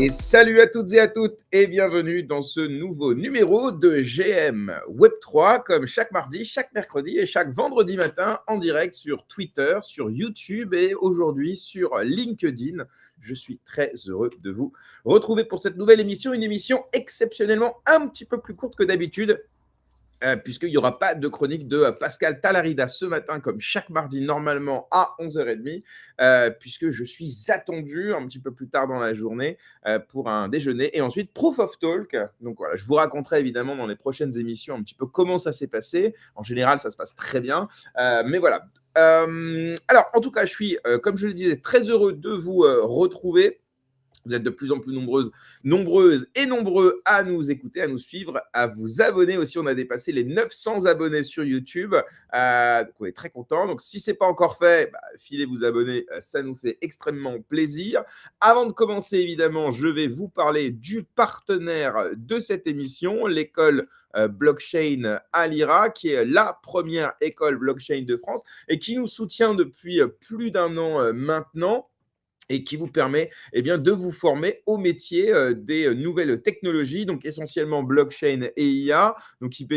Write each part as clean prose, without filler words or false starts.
Et salut à toutes et à toutes et bienvenue dans ce nouveau numéro de GM Web3 comme chaque mardi, chaque mercredi et chaque vendredi matin en direct sur Twitter, sur YouTube et aujourd'hui sur LinkedIn. Je suis très heureux de vous retrouver pour cette nouvelle émission, une émission exceptionnellement un petit peu plus courte que d'habitude. Puisqu'il n'y aura pas de chronique de Pascal Talarida ce matin, comme chaque mardi, normalement à 11h30, puisque je suis attendu un petit peu plus tard dans la journée pour un déjeuner. Et ensuite, Proof of Talk. Donc voilà, je vous raconterai évidemment dans les prochaines émissions un petit peu comment ça s'est passé. En général, ça se passe très bien. Mais voilà. Alors, en tout cas, je suis, comme je le disais, très heureux de vous retrouver. Vous êtes de plus en plus nombreuses et nombreux à nous écouter, à nous suivre, à vous abonner aussi. On a dépassé les 900 abonnés sur YouTube. Donc on est très contents. Donc, si ce n'est pas encore fait, filez vous abonner. Ça nous fait extrêmement plaisir. Avant de commencer, évidemment, je vais vous parler du partenaire de cette émission, l'école blockchain Alira, qui est la première école blockchain de France et qui nous soutient depuis plus d'un an maintenant, et qui vous permet de vous former au métier des nouvelles technologies, donc essentiellement blockchain et IA. Donc, ils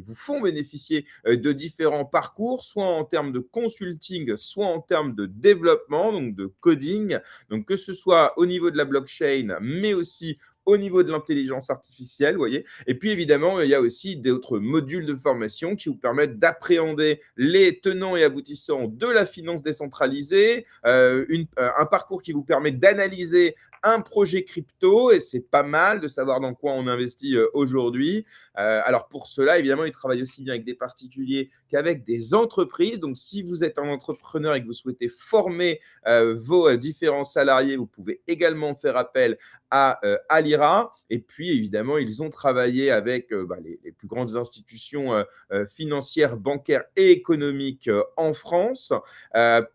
vous font bénéficier de différents parcours, soit en termes de consulting, soit en termes de développement, donc de coding. Donc, que ce soit au niveau de la blockchain, mais aussi au niveau de l'intelligence artificielle, vous voyez. Et puis, évidemment, il y a aussi d'autres modules de formation qui vous permettent d'appréhender les tenants et aboutissants de la finance décentralisée, un parcours qui vous permet d'analyser un projet crypto, et c'est pas mal de savoir dans quoi on investit aujourd'hui. Alors, pour cela, évidemment, ils travaillent aussi bien avec des particuliers qu'avec des entreprises. Donc, si vous êtes un entrepreneur et que vous souhaitez former vos différents salariés, vous pouvez également faire appel à Alira. Et puis, évidemment, ils ont travaillé avec les plus grandes institutions financières, bancaires et économiques en France.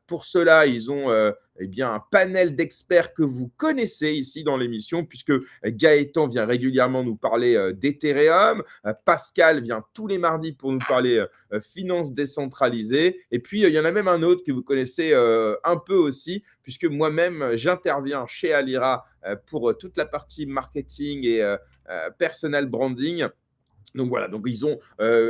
Pour cela, ils ont un panel d'experts que vous connaissez ici dans l'émission, puisque Gaëtan vient régulièrement nous parler d'Ethereum, Pascal vient tous les mardis pour nous parler finance décentralisée, et puis il y en a même un autre que vous connaissez un peu aussi, puisque moi-même j'interviens chez Alira pour toute la partie marketing et personal branding. Donc voilà, donc ils ont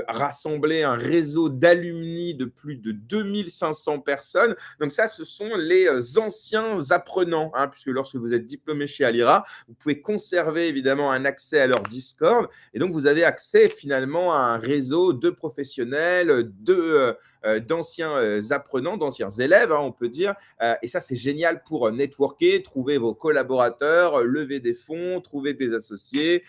rassemblé un réseau d'alumni de plus de 2500 personnes. Donc ça, ce sont les anciens apprenants, puisque lorsque vous êtes diplômé chez Alira, vous pouvez conserver évidemment un accès à leur Discord. Et donc, vous avez accès finalement à un réseau de professionnels, d'anciens apprenants, d'anciens élèves, on peut dire. Et ça, c'est génial pour networker, trouver vos collaborateurs, lever des fonds, trouver des associés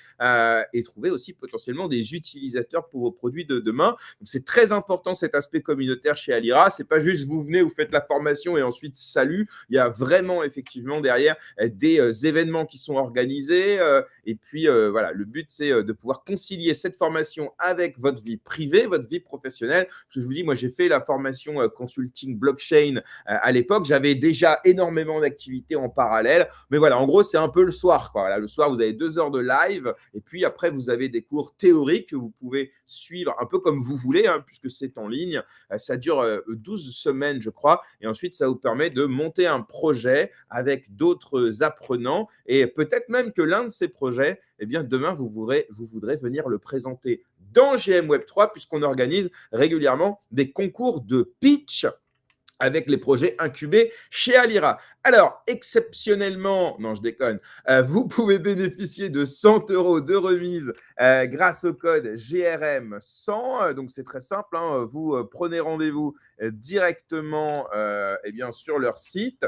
et trouver aussi potentiellement des utilisateurs pour vos produits de demain. Donc, c'est très important cet aspect communautaire chez Alira. C'est pas juste vous venez, vous faites la formation et ensuite salut. Il y a vraiment effectivement derrière des événements qui sont organisés. Et puis voilà, le but c'est de pouvoir concilier cette formation avec votre vie privée, votre vie professionnelle. Parce que je vous dis, moi j'ai fait la formation consulting blockchain à l'époque. J'avais déjà énormément d'activités en parallèle. Mais voilà, en gros, c'est un peu le soir, quoi. Voilà, le soir, vous avez 2 heures de live et puis après, vous avez des cours théoriques que vous pouvez suivre un peu comme vous voulez, puisque c'est en ligne. Ça dure 12 semaines, je crois. Et ensuite, ça vous permet de monter un projet avec d'autres apprenants. Et peut-être même que l'un de ces projets, demain, vous voudrez venir le présenter dans GM Web3, puisqu'on organise régulièrement des concours de pitch avec les projets incubés chez Alira. Alors, exceptionnellement, non, je déconne, vous pouvez bénéficier de 100 € de remise grâce au code GRM100. Donc, c'est très simple. Vous prenez rendez-vous directement sur leur site.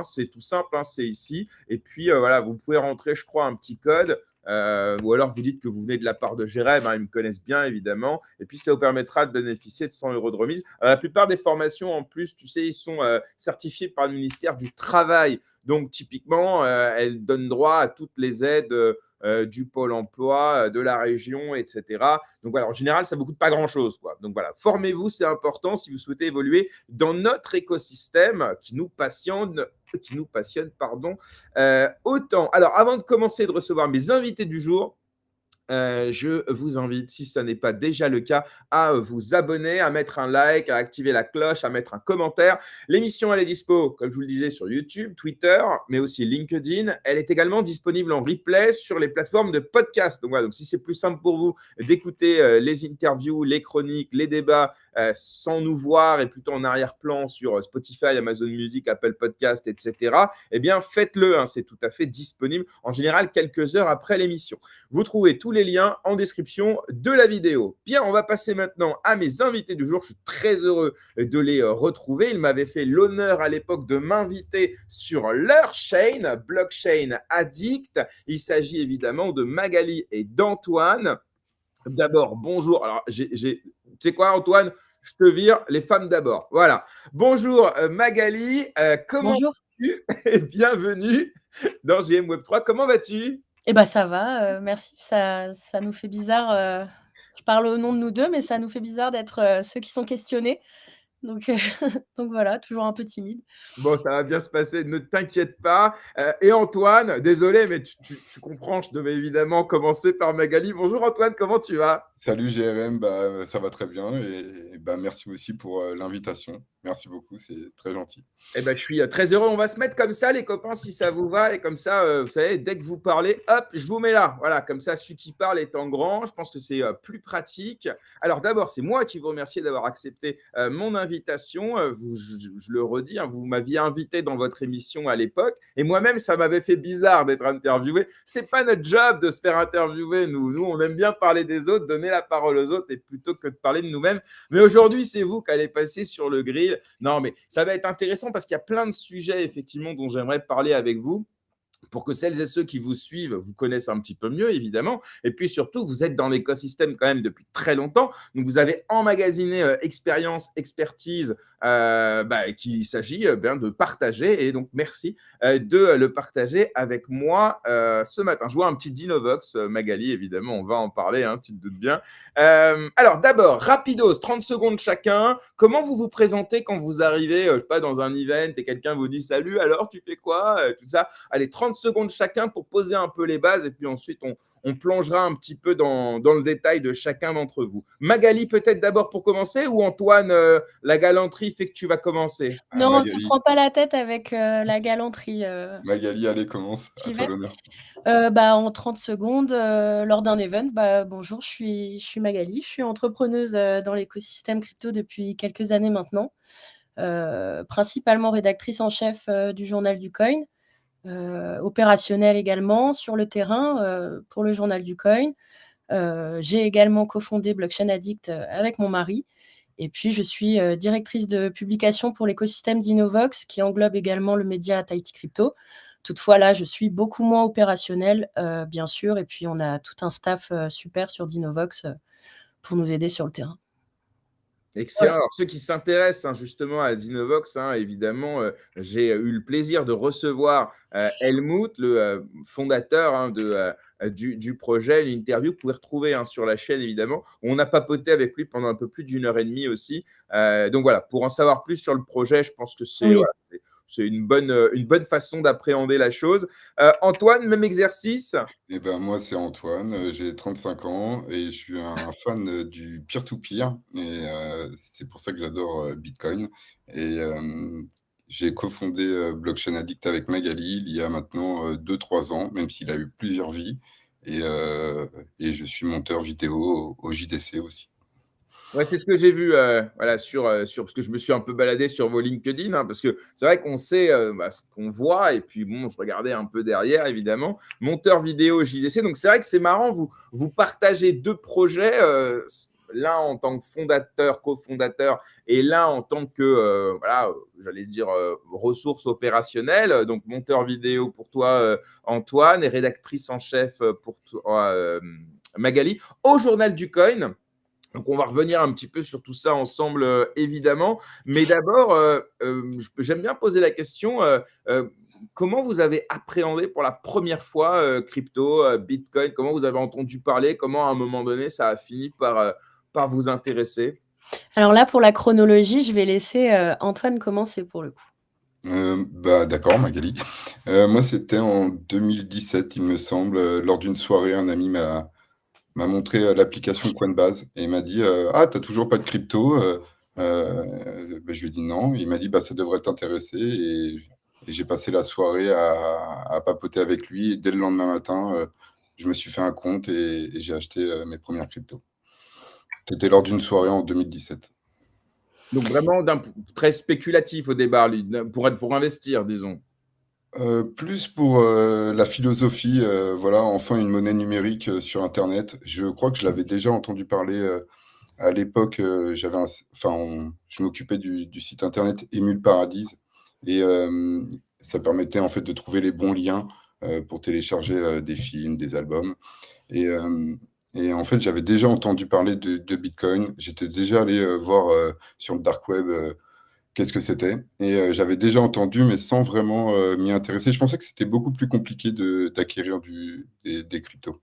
C'est tout simple, c'est ici. Et puis, voilà, vous pouvez rentrer, je crois, un petit code. Ou alors vous dites que vous venez de la part de Jérém, ils me connaissent bien évidemment, et puis ça vous permettra de bénéficier de 100 € de remise. La plupart des formations en plus, tu sais, ils sont certifiés par le ministère du Travail, donc typiquement elles donnent droit à toutes les aides du pôle emploi, de la région, etc. Donc voilà, en général, ça ne vous coûte pas grand-chose, quoi. Donc voilà, formez-vous, c'est important si vous souhaitez évoluer dans notre écosystème qui nous passionne autant. Alors, avant de commencer de recevoir mes invités du jour, je vous invite, si ça n'est pas déjà le cas, à vous abonner, à mettre un like, à activer la cloche, à mettre un commentaire. L'émission, elle est dispo, comme je vous le disais, sur YouTube, Twitter, mais aussi LinkedIn. Elle est également disponible en replay sur les plateformes de podcast. Donc voilà, donc si c'est plus simple pour vous d'écouter les interviews, les chroniques, les débats sans nous voir et plutôt en arrière-plan sur Spotify, Amazon Music, Apple Podcast, etc., eh bien, faites-le. Hein, c'est tout à fait disponible, en général, quelques heures après l'émission. Vous trouvez tous les liens en description de la vidéo. Bien, on va passer maintenant à mes invités du jour. Je suis très heureux de les retrouver. Ils m'avaient fait l'honneur à l'époque de m'inviter sur leur chaîne, Blockchain Addict. Il s'agit évidemment de Magali et d'Antoine. D'abord, bonjour. Alors, tu sais quoi, Antoine? Je te vire, les femmes d'abord. Voilà. Bonjour Magali, comment Bonjour. vas-tu? Et bienvenue dans JM Web3. Comment vas-tu? Eh ben ça va, merci. Ça nous fait bizarre, je parle au nom de nous 2, mais ça nous fait bizarre d'être, ceux qui sont questionnés. Donc donc voilà, toujours un peu timide. Bon, ça va bien se passer, ne t'inquiète pas. Et Antoine, désolé, mais tu comprends, je devais évidemment commencer par Magali. Bonjour Antoine, comment tu vas? Salut GRM, ça va très bien et merci aussi pour l'invitation. Merci beaucoup, c'est très gentil. Eh ben, je suis très heureux. On va se mettre comme ça, les copains, si ça vous va. Et comme ça, vous savez, dès que vous parlez, hop, je vous mets là. Voilà, comme ça, celui qui parle étant grand, je pense que c'est plus pratique. Alors d'abord, c'est moi qui vous remercie d'avoir accepté mon invitation. Je le redis, hein, vous m'aviez invité dans votre émission à l'époque. Et moi-même, ça m'avait fait bizarre d'être interviewé. C'est pas notre job de se faire interviewer, nous. Nous, on aime bien parler des autres, donner la parole aux autres, et plutôt que de parler de nous-mêmes. Mais aujourd'hui, c'est vous qui allez passer sur le grill. Non, mais ça va être intéressant parce qu'il y a plein de sujets, effectivement, dont j'aimerais parler avec vous, pour que celles et ceux qui vous suivent vous connaissent un petit peu mieux, évidemment. Et puis surtout, vous êtes dans l'écosystème quand même depuis très longtemps. Donc, vous avez emmagasiné expérience, expertise qu'il s'agit bien de partager. Et donc, merci de le partager avec moi ce matin. Je vois un petit Dinovox, Magali, évidemment, on va en parler, hein, tu te doutes bien. Alors, d'abord, rapidos, 30 secondes chacun. Comment vous vous présentez quand vous arrivez, je sais pas, dans un event et quelqu'un vous dit « Salut, alors, tu fais quoi ?» Tout ça. Allez, 30 secondes chacun pour poser un peu les bases et puis ensuite on plongera un petit peu dans le détail de chacun d'entre vous. Magali, peut-être d'abord pour commencer, ou Antoine, la galanterie fait que tu vas commencer? Non, te Magali, prends pas la tête avec, la galanterie, Magali, allez, commence, à j'y toi vais. l'honneur. En 30 secondes, lors d'un event, bonjour, je suis Magali, je suis entrepreneuse, dans l'écosystème crypto depuis quelques années maintenant, principalement rédactrice en chef, du journal du Coin, opérationnelle également sur le terrain, pour le journal du Coin. J'ai également cofondé Blockchain Addict, avec mon mari, et puis je suis, directrice de publication pour l'écosystème d'Innovox qui englobe également le média Tahiti Crypto. Toutefois, là, je suis beaucoup moins opérationnelle, bien sûr, et puis on a tout un staff, super sur Dinovox, pour nous aider sur le terrain. Excellent. Voilà. Alors, ceux qui s'intéressent justement à Dinovox, évidemment, j'ai eu le plaisir de recevoir Helmut, le fondateur du projet, une interview que vous pouvez retrouver sur la chaîne, évidemment. On a papoté avec lui pendant un peu plus d'1 heure et demie aussi. Donc voilà, pour en savoir plus sur le projet, je pense que c'est Oui. voilà, c'est une bonne façon d'appréhender la chose. Antoine, même exercice? Eh ben, moi, c'est Antoine, j'ai 35 ans et je suis un fan du peer-to-peer et c'est pour ça que j'adore Bitcoin. Et j'ai cofondé Blockchain Addict avec Magali il y a maintenant 2-3 ans, même s'il a eu plusieurs vies. Et je suis monteur vidéo au JDC aussi. Ouais, c'est ce que j'ai vu voilà, parce que je me suis un peu baladé sur vos LinkedIn, parce que c'est vrai qu'on sait ce qu'on voit, et puis bon, je regardais un peu derrière, évidemment. Monteur vidéo JDC, donc c'est vrai que c'est marrant, vous partagez deux projets, l'un en tant que fondateur, cofondateur, et l'un en tant que, voilà, j'allais dire, ressources opérationnelles. Donc, monteur vidéo pour toi, Antoine, et rédactrice en chef pour toi, Magali, au Journal du Coin. Donc, on va revenir un petit peu sur tout ça ensemble, évidemment. Mais d'abord, j'aime bien poser la question, comment vous avez appréhendé pour la première fois crypto, Bitcoin? Comment vous avez entendu parler? Comment, à un moment donné, ça a fini par vous intéresser? Alors là, pour la chronologie, je vais laisser, Antoine commencer pour le coup. D'accord, Magali. Moi, c'était en 2017, il me semble, lors d'une soirée, un ami m'a montré l'application Coinbase et il m'a dit Ah, t'as toujours pas de crypto je lui ai dit non. Il m'a dit bah, ça devrait t'intéresser. Et j'ai passé la soirée à papoter avec lui. Et dès le lendemain matin, je me suis fait un compte et j'ai acheté mes premières cryptos. C'était lors d'une soirée en 2017. Donc vraiment très spéculatif au départ, pour investir, disons. Plus pour la philosophie, voilà, enfin une monnaie numérique sur Internet. Je crois que je l'avais déjà entendu parler à l'époque. Je m'occupais du site Internet Emule Paradise et ça permettait en fait de trouver les bons liens pour télécharger des films, des albums. Et, euh, et en fait, j'avais déjà entendu parler de Bitcoin. J'étais déjà allé voir sur le dark web qu'est-ce que c'était. Et j'avais déjà entendu, mais sans vraiment m'y intéresser. Je pensais que c'était beaucoup plus compliqué d'acquérir des cryptos.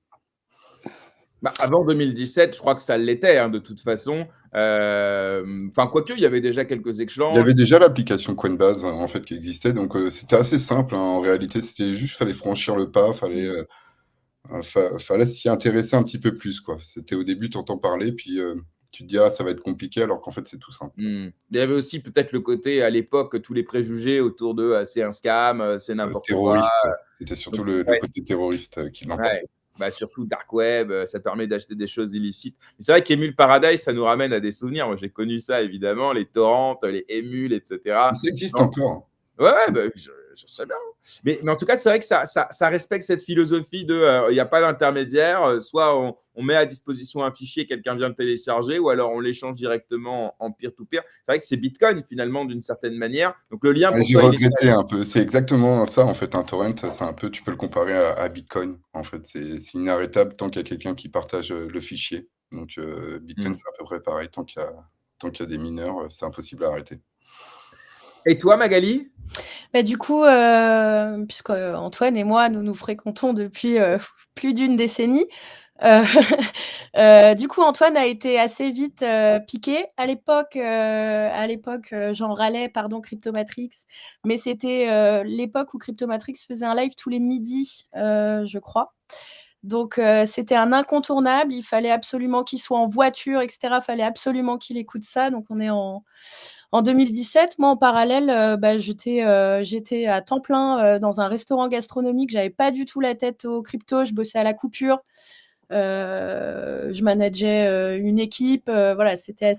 Bah, avant 2017, je crois que ça l'était, hein, de toute façon. Enfin, quoique, il y avait déjà quelques Il y échanges. avait déjà l'application Coinbase en fait qui existait, donc c'était assez simple, hein. En réalité, c'était juste fallait franchir le pas, fallait s'y intéresser un petit peu plus, quoi. C'était au début, tu entends parler, puis tu te dis ah ça va être compliqué, alors qu'en fait c'est tout simple. Il y avait aussi peut-être le côté, à l'époque, tous les préjugés autour de c'est un scam, c'est n'importe quoi. Terroriste, c'était surtout Donc, le ouais, côté terroriste qui ouais. l'emportait. Bah, surtout dark web, ça permet d'acheter des choses illicites. Mais c'est vrai qu'Emule Paradise, ça nous ramène à des souvenirs. Moi, j'ai connu ça, évidemment, les torrents, les émules, Mais etc. ça existe encore. Ouais, ouais, bah, je sais bien. Mais en tout cas, c'est vrai que ça respecte cette philosophie de il n'y a pas d'intermédiaire. Soit on met à disposition un fichier, quelqu'un vient de télécharger, ou alors on l'échange directement en peer-to-peer. C'est vrai que c'est Bitcoin, finalement, d'une certaine manière. Donc le lien Ouais, pour j'ai toi, il est. regretté un peu. C'est exactement ça, en fait, un torrent, c'est un peu, tu peux le comparer à Bitcoin. En fait, c'est inarrêtable tant qu'il y a quelqu'un qui partage le fichier. Donc, Bitcoin, Hmm. c'est à peu près pareil. Tant qu'il y a des mineurs, c'est impossible à arrêter. Et toi, Magali? Bah, du coup, puisque Antoine et moi, nous nous fréquentons depuis plus d'une décennie, euh, du coup, Antoine a été assez vite piqué. À l'époque, j'en râlais, pardon, Cryptomatrix, mais c'était l'époque où Cryptomatrix faisait un live tous les midis, je crois. Donc, c'était un incontournable. Il fallait absolument qu'il soit en voiture, etc. Il fallait absolument qu'il écoute ça. Donc, on est en 2017. Moi, en parallèle, j'étais à temps plein dans un restaurant gastronomique. J'avais pas du tout la tête aux crypto. Je bossais à la coupure. Je manageais une équipe. Voilà, c'était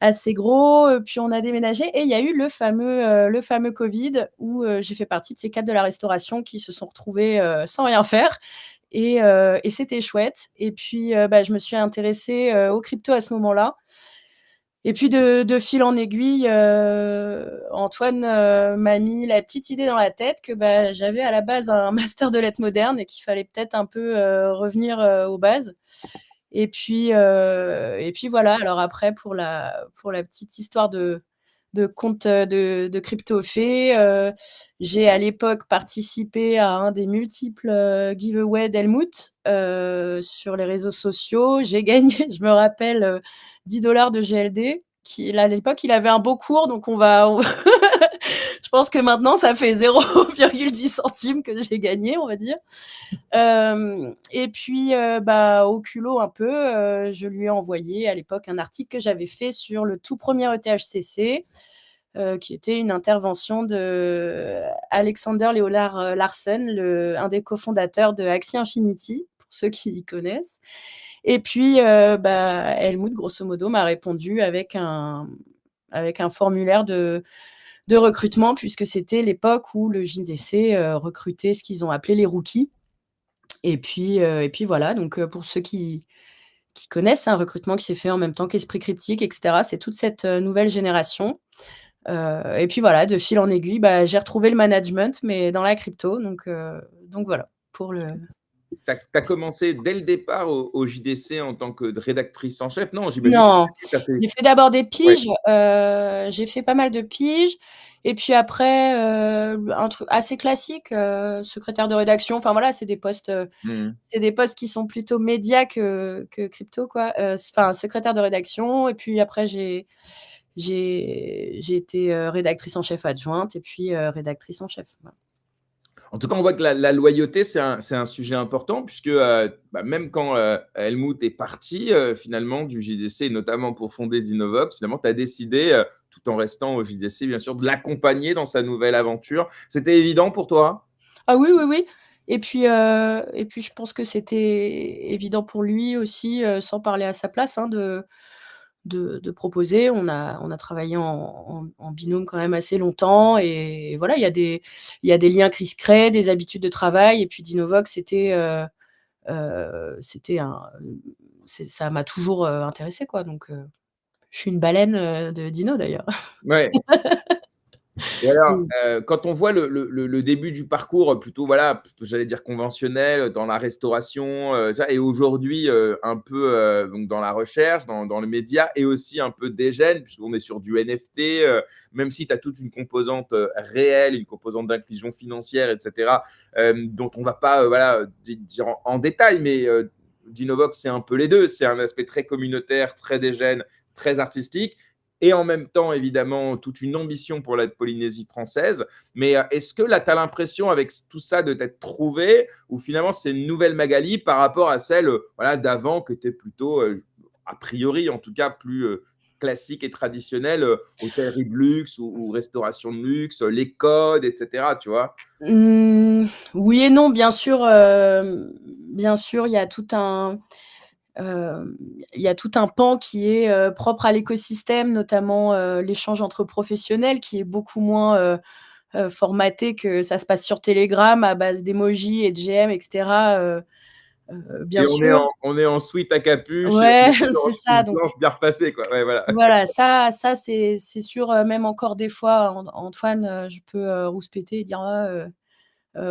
assez gros. Puis on a déménagé et il y a eu le fameux Covid où j'ai fait partie de ces cadres de la restauration qui se sont retrouvés sans rien faire. Et c'était chouette. Et puis, je me suis intéressée aux cryptos à ce moment-là. Et puis, de fil en aiguille, Antoine m'a mis la petite idée dans la tête que j'avais à la base un master de lettres modernes et qu'il fallait peut-être un peu revenir aux bases. Et puis voilà. Alors après, pour la petite histoire de compte de crypto fait, j'ai à l'époque participé à un des multiples giveaways d'Helmut sur les réseaux sociaux. J'ai gagné, je me rappelle, 10 $ de GLD. À l'époque, il avait un beau cours, donc je pense que maintenant, ça fait 0,10 centimes que j'ai gagné, on va dire. Et puis, au culot un peu, je lui ai envoyé à l'époque un article que j'avais fait sur le tout premier ETHCC, qui était une intervention de Alexander Leonard Larsen, un des cofondateurs de Axie Infinity, pour ceux qui connaissent. Et puis, Helmut, grosso modo, m'a répondu avec un formulaire de recrutement, puisque c'était l'époque où le JDC recrutait ce qu'ils ont appelé les rookies. Et puis voilà, donc pour ceux qui connaissent, c'est un recrutement qui s'est fait en même temps qu'Esprit Cryptique, etc. C'est toute cette nouvelle génération. Et puis voilà, de fil en aiguille, j'ai retrouvé le management, mais dans la crypto. Donc voilà, pour le... Tu as commencé dès le départ au JDC en tant que rédactrice en chef? Non, j'imagine Non, que tu as fait. j'ai fait d'abord des Ouais. piges. J'ai fait pas mal de piges. Et puis après, un truc assez classique, secrétaire de rédaction. Enfin voilà, c'est des postes qui sont plutôt médias que crypto, quoi. Enfin, secrétaire de rédaction. Et puis après, j'ai été rédactrice en chef adjointe et puis rédactrice en chef. Voilà. En tout cas, on voit que la loyauté, c'est un sujet important puisque, même quand, Helmut est parti, finalement du JDC, notamment pour fonder Dinovox, finalement, tu as décidé, tout en restant au JDC, bien sûr, de l'accompagner dans sa nouvelle aventure. C'était évident pour toi? Ah oui, oui, oui. Et puis je pense que c'était évident pour lui aussi, sans parler à sa place, hein, de proposer. On a travaillé en binôme quand même assez longtemps et voilà, il y a des liens qui se créent, des habitudes de travail et puis Dinovox, c'était ça m'a toujours, intéressée quoi, donc je suis une baleine, de Dino d'ailleurs. Ouais. Et alors, Mmh. quand on voit le début du parcours, plutôt voilà, plutôt j'allais dire conventionnel, dans la restauration, tu vois? Et aujourd'hui, un peu, donc dans la recherche, dans le média et aussi un peu dégène puisqu'on est sur du NFT, même si tu as toute une composante, réelle, une composante d'inclusion financière et cetera, dont on va pas, voilà, dire en détail, mais, Dinovox, c'est un peu les 2. C'est un aspect très communautaire, très dégène, très artistique et en même temps, évidemment, toute une ambition pour la Polynésie française. Mais est-ce que là, tu as l'impression, avec tout ça, de t'être trouvé, ou finalement, c'est une nouvelle Magali par rapport à celle voilà, d'avant, que tu es plutôt, a priori, en tout cas, plus classique et traditionnelle, hôtellerie de luxe ou restauration de luxe, les codes, etc. Tu vois? Mmh, oui et non, bien sûr, hem, il y a tout un pan qui est, propre à l'écosystème, notamment, l'échange entre professionnels qui est beaucoup moins, formaté que ça se passe sur Telegram à base d'emojis et de GM et cetera, bien Et sûr. on est en sweat à capuche, et on Ouais, est sur c'est ça, une donc planche bien repassée, quoi. Ouais, voilà. voilà, ça c'est sûr, même encore des fois, Antoine, je peux, rouspéter et dire: «Ah,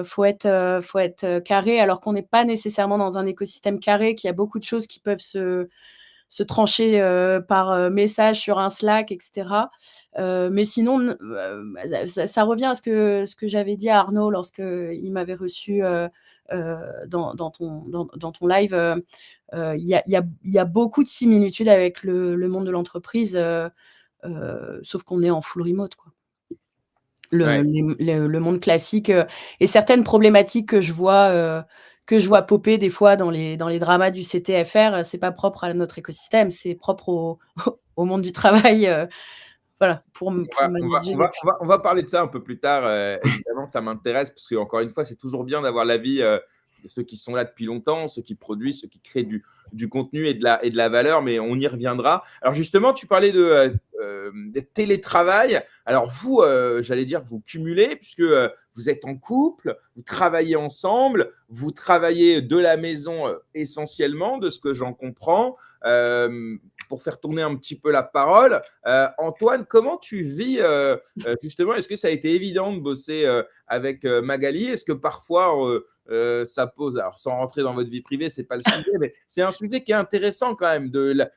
faut être, carré», alors qu'on n'est pas nécessairement dans un écosystème carré, qu'il y a beaucoup de choses qui peuvent se trancher, par, message sur un Slack et cetera. Mais sinon ça revient à ce que j'avais dit à Arnaud lorsqu'il m'avait reçu, dans ton live, il y a beaucoup de similitudes avec le monde de l'entreprise, sauf qu'on est en full remote, quoi. Ouais. Le monde classique, et certaines problématiques que je vois popper des fois dans les dramas du CTFR, c'est pas propre à notre écosystème, c'est propre au au monde du travail, voilà, pour manager les plus. On va parler de ça un peu plus tard, évidemment, ça m'intéresse parce qu'encore une fois, c'est toujours bien d'avoir l'avis, de ceux qui sont là depuis longtemps, ceux qui produisent, ceux qui créent du contenu et de la valeur, mais on y reviendra. Alors justement, tu parlais de télétravail. Alors vous, j'allais dire, vous cumulez puisque, vous êtes en couple, vous travaillez ensemble, vous travaillez de la maison, essentiellement, de ce que j'en comprends. Pour faire tourner un petit peu la parole, Antoine, comment tu vis justement? Est-ce que ça a été évident de bosser avec Magali? Est-ce que parfois ça pose, alors sans rentrer dans votre vie privée, c'est pas le sujet, mais c'est un sujet qui est intéressant quand même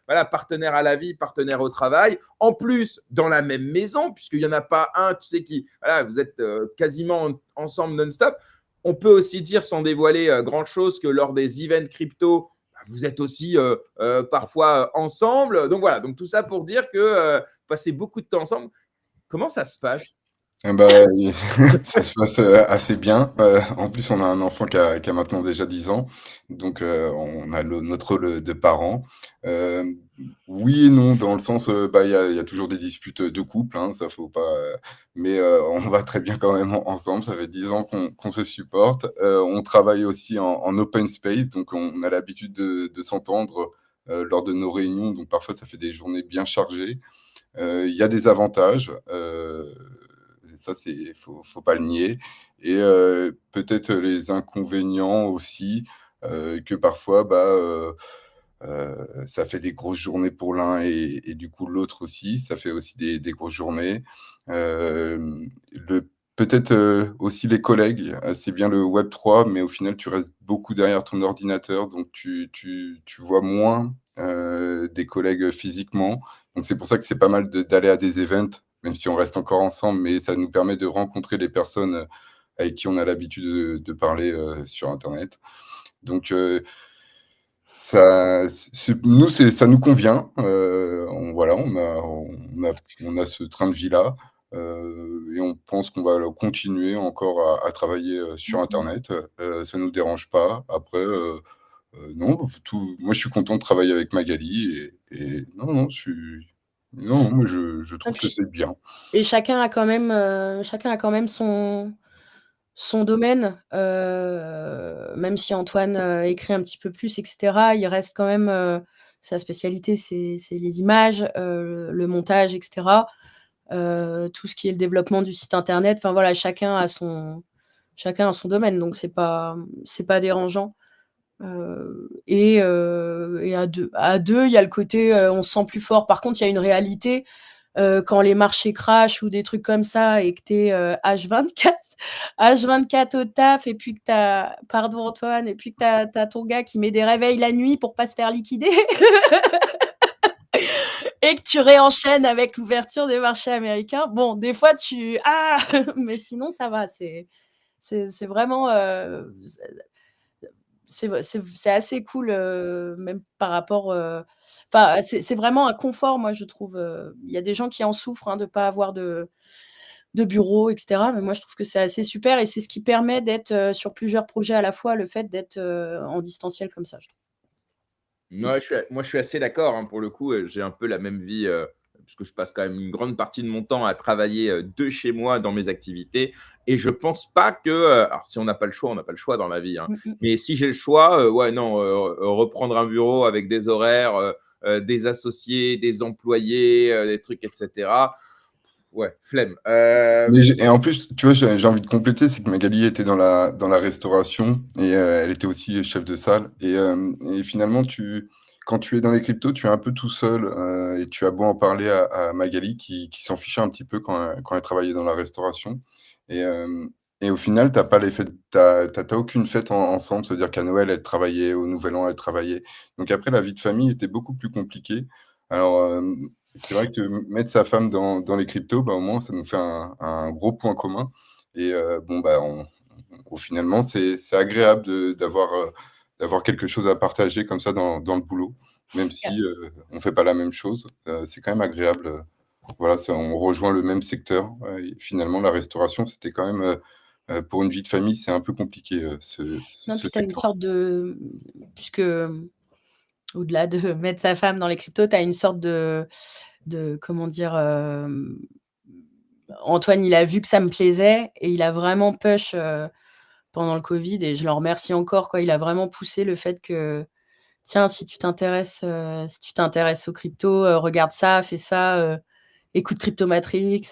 voilà, partenaire à la vie, partenaire au travail, en plus dans la même maison, puisqu'il n'y en a pas un, tu sais, qui, voilà, vous êtes quasiment ensemble non-stop. On peut aussi dire, sans dévoiler grand chose, que lors des events crypto, vous êtes aussi parfois ensemble. Donc voilà, donc tout ça pour dire que passer beaucoup de temps ensemble. Comment ça se passe? Ah bah, ça se passe, assez bien. En plus, on a un enfant qui a maintenant déjà 10 ans, donc on a notre rôle de parent. Hem, oui et non, dans le sens, il y a toujours des disputes, de couple, hein, ça faut pas, mais on va très bien quand même ensemble. Ça fait 10 ans qu'on se supporte. On travaille aussi en open space, donc on a l'habitude de s'entendre, lors de nos réunions, donc parfois ça fait des journées bien chargées. Il y a des avantages, ça c'est faut pas le nier et peut-être les inconvénients aussi, que parfois, ça fait des grosses journées pour l'un et du coup l'autre aussi, ça fait aussi des grosses journées. Le peut-être, aussi les collègues, c'est bien le web 3, mais au final tu restes beaucoup derrière ton ordinateur, donc tu vois moins, des collègues physiquement. Donc c'est pour ça que c'est pas mal d'aller à des events, même si on reste encore ensemble, mais ça nous permet de rencontrer les personnes, avec qui on a l'habitude de parler, sur internet. Donc ça nous, ça nous convient, on voilà, on a ce train de vie-là. et on pense qu'on va continuer encore à travailler, sur Mmh. internet, ça nous dérange pas. Après, non, moi je suis content de travailler avec Magali et non, non, non, moi je Et trouve que puis c'est bien. et chacun a quand même son domaine, même si Antoine, écrit un petit peu plus et cetera, il reste quand même, sa spécialité, c'est les images, le montage et cetera, tout ce qui est le développement du site internet. Enfin voilà, chacun a son domaine, donc c'est pas dérangeant, et à deux, il y a le côté, on se sent plus fort. Par contre, il y a une réalité, quand les marchés crashent ou des trucs comme ça et que tu es, H24 au taf et puis que tu as pardon Antoine, et puis que tu as ton gars qui met des réveils la nuit pour pas se faire liquider et que tu réenchaînes avec l'ouverture des marchés américains. Bon, des fois tu ah! Mais sinon ça va, c'est vraiment, c'est assez cool, même par rapport, enfin, c'est vraiment un confort, moi, je trouve, il y a des gens qui en souffrent, hein, de pas avoir de bureau et cetera, mais moi, je trouve que c'est assez super et c'est ce qui permet d'être, sur plusieurs projets à la fois, le fait d'être, en distanciel comme ça, je trouve. Ouais, je suis assez d'accord, hein, pour le coup, j'ai un peu la même vie, puisque je passe quand même une grande partie de mon temps à travailler, de chez moi dans mes activités et je pense pas que, alors si on n'a pas le choix, on n'a pas le choix dans la vie, hein, Mmh mh. mais si j'ai le choix, ouais, non, reprendre un bureau avec des horaires, des associés, des employés, des trucs et cetera, ouais, flemme. Et en plus, tu vois, j'ai envie de compléter, c'est que Magali était dans la restauration et elle était aussi chef de salle et finalement quand tu es dans les cryptos, tu es un peu tout seul, et tu as beau en parler à Magali qui s'en fichait un petit peu quand elle travaillait dans la restauration et hem et au final, t'as pas les fêtes tu aucune fête ensemble. C'est-à-dire qu'à Noël, elle travaillait, au Nouvel An, elle travaillait. Donc après, la vie de famille était beaucoup plus compliquée. Alors, c'est vrai que mettre sa femme dans les cryptos, bah, au moins, ça nous fait un gros point commun et bon, bah, au finalement, c'est agréable d'avoir quelque chose à partager comme ça dans le boulot, même si, on fait pas la même chose, c'est quand même agréable, voilà, on rejoint le même secteur, et finalement la restauration, c'était quand même, pour une vie de famille, c'est un peu compliqué, ce Non, ce puis tu as une secteur. sorte de puisque, au-delà de mettre sa femme dans les cryptos, tu as une sorte de comment dire? Antoine, il a vu que ça me plaisait et il a vraiment push, pendant le covid et je le remercie encore, quoi. Il a vraiment poussé le fait que: «Tiens, si tu t'intéresses aux cryptos, regarde ça, fais ça, écoute Cryptomatrix»,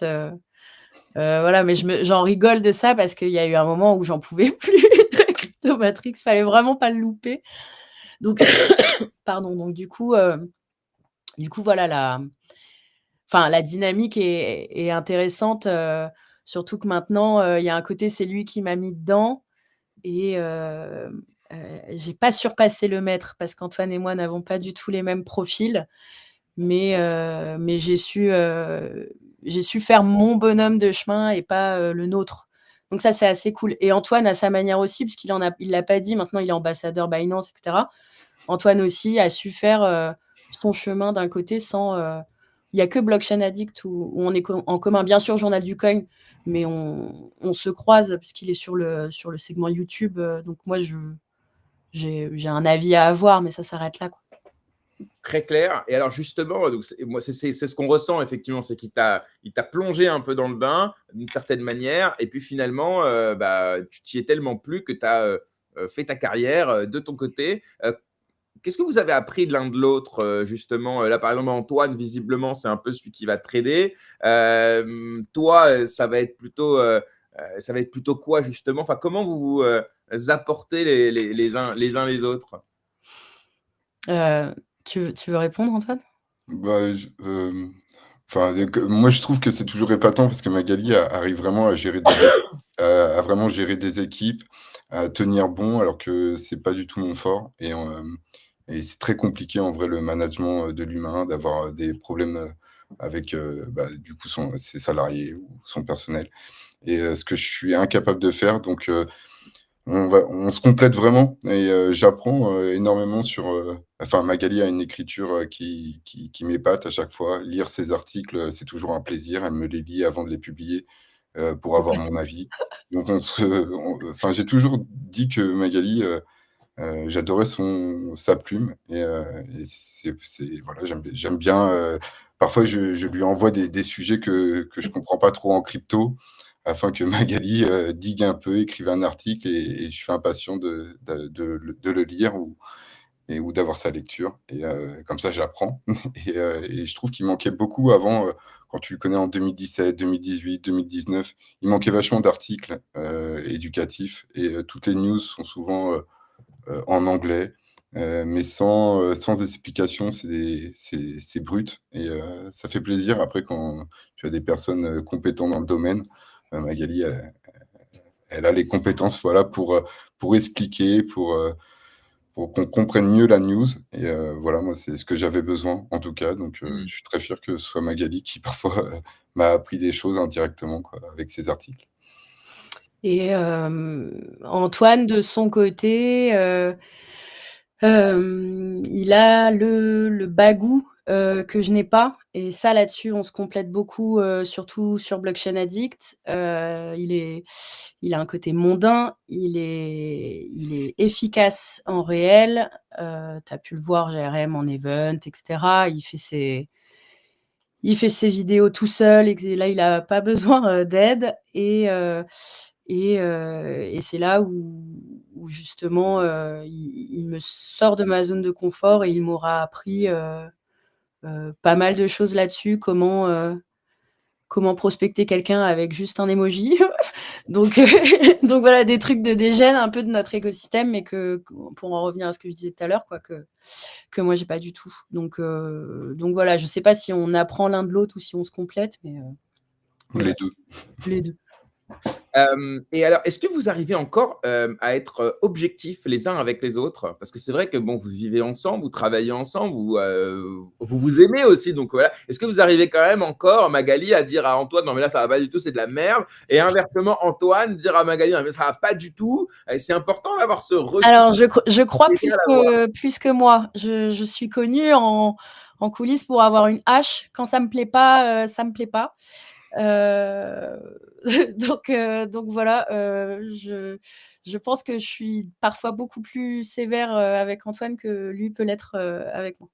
voilà, mais j'en rigole de ça parce qu'il y a eu un moment où j'en pouvais plus de Cryptomatrix, fallait vraiment pas le louper. Donc pardon, donc du coup, voilà, la dynamique est intéressante, surtout que maintenant, il y a un côté, c'est lui qui m'a mis dedans et j'ai pas surpassé le maître parce qu'Antoine et moi n'avons pas du tout les mêmes profils, mais j'ai su faire mon bonhomme de chemin et pas, le nôtre. Donc ça, c'est assez cool et Antoine à sa manière aussi, il l'a pas dit, maintenant il est ambassadeur Binance et cetera. Antoine aussi a su faire, son chemin d'un côté sans, il y a que Blockchain Addict où on est en commun. Bien sûr, Journal du Coin, mais on se croise puisqu'il est sur le segment YouTube, donc moi j'ai un avis à avoir, mais ça s'arrête là, quoi. Très clair. Et alors justement, donc moi, c'est ce qu'on ressent effectivement, c'est il t'a plongé un peu dans le bain d'une certaine manière, et puis finalement, bah, tu t'y es tellement plu que tu as fait ta carrière de ton côté. Qu'est-ce que vous avez appris de l'un de l'autre, justement? Là, par exemple, Antoine, visiblement, c'est un peu celui qui va trader. Toi, ça va être plutôt quoi, justement? Enfin, comment vous vous apportez les uns les autres? Heu, tu veux répondre, Antoine? Bah, enfin, moi, je trouve que c'est toujours épatant parce que Magali arrive vraiment à gérer des équipes, à vraiment gérer des équipes, à tenir bon alors que c'est pas du tout mon fort et c'est très compliqué en vrai le management, de l'humain, d'avoir, des problèmes, avec, bah, du coup ses salariés ou son personnel et ce que je suis incapable de faire donc on se complète vraiment et j'apprends énormément sur. Enfin, Magali a une écriture qui m'épate à chaque fois. Lire ses articles, c'est toujours un plaisir. Elle me les lit avant de les publier pour avoir mon Sympathique. avis. Donc, enfin, j'ai toujours dit que Magali, j'adorais sa plume et voilà, j'aime bien. Parfois, je lui envoie des sujets que je comprends pas trop en crypto, afin que Magali digue un peu, écrive un article et je suis impatient de le lire ou d'avoir sa lecture. Et comme ça, j'apprends. Et je trouve qu'il manquait beaucoup avant, quand tu le connais en 2017, 2018, 2019, il manquait vachement d'articles éducatifs et toutes les news sont souvent en anglais, mais sans explication, c'est brut et ça fait plaisir après quand tu as des personnes compétentes dans le domaine. Magali, elle a les compétences voilà, pour expliquer, pour qu'on comprenne mieux la news. Et voilà, moi, c'est ce que j'avais besoin, en tout cas. Donc, je suis très fier que ce soit Magali qui, parfois, m'a appris des choses indirectement quoi, avec ses articles. Et Antoine, de son côté, il a le bagou que je n'ai pas. Et ça, là-dessus, on se complète beaucoup, surtout sur Blockchain Addict. Il a un côté mondain, il est efficace en réel. Tu as pu le voir, GRM en event, etc. Il fait ses vidéos tout seul et là, il n'a pas besoin d'aide. Et c'est là où justement, il me sort de ma zone de confort et il m'aura appris pas mal de choses là-dessus. Comment prospecter quelqu'un avec juste un emoji. Donc voilà, des trucs de dégène un peu de notre écosystème, mais que pour en revenir à ce que je disais tout à l'heure, quoi, que moi j'ai pas du tout. Donc voilà, je sais pas si on apprend l'un de l'autre ou si on se complète, mais Les deux. les deux. Et alors, est-ce que vous arrivez encore à être objectifs les uns avec les autres? Parce que c'est vrai que bon, vous vivez ensemble, vous travaillez ensemble, vous aimez aussi. Donc voilà. Est-ce que vous arrivez quand même encore, Magali, à dire à Antoine, non mais là ça va pas du tout, c'est de la merde. Et inversement, Antoine, dire à Magali, non mais ça va pas du tout. Et c'est important d'avoir ce recul. Alors je crois égal à avoir. plus que moi. Je suis connue en coulisses pour avoir une hache. Quand ça me plaît pas, ça me plaît pas. Donc voilà, je pense que je suis parfois beaucoup plus sévère avec Antoine que lui peut l'être avec moi.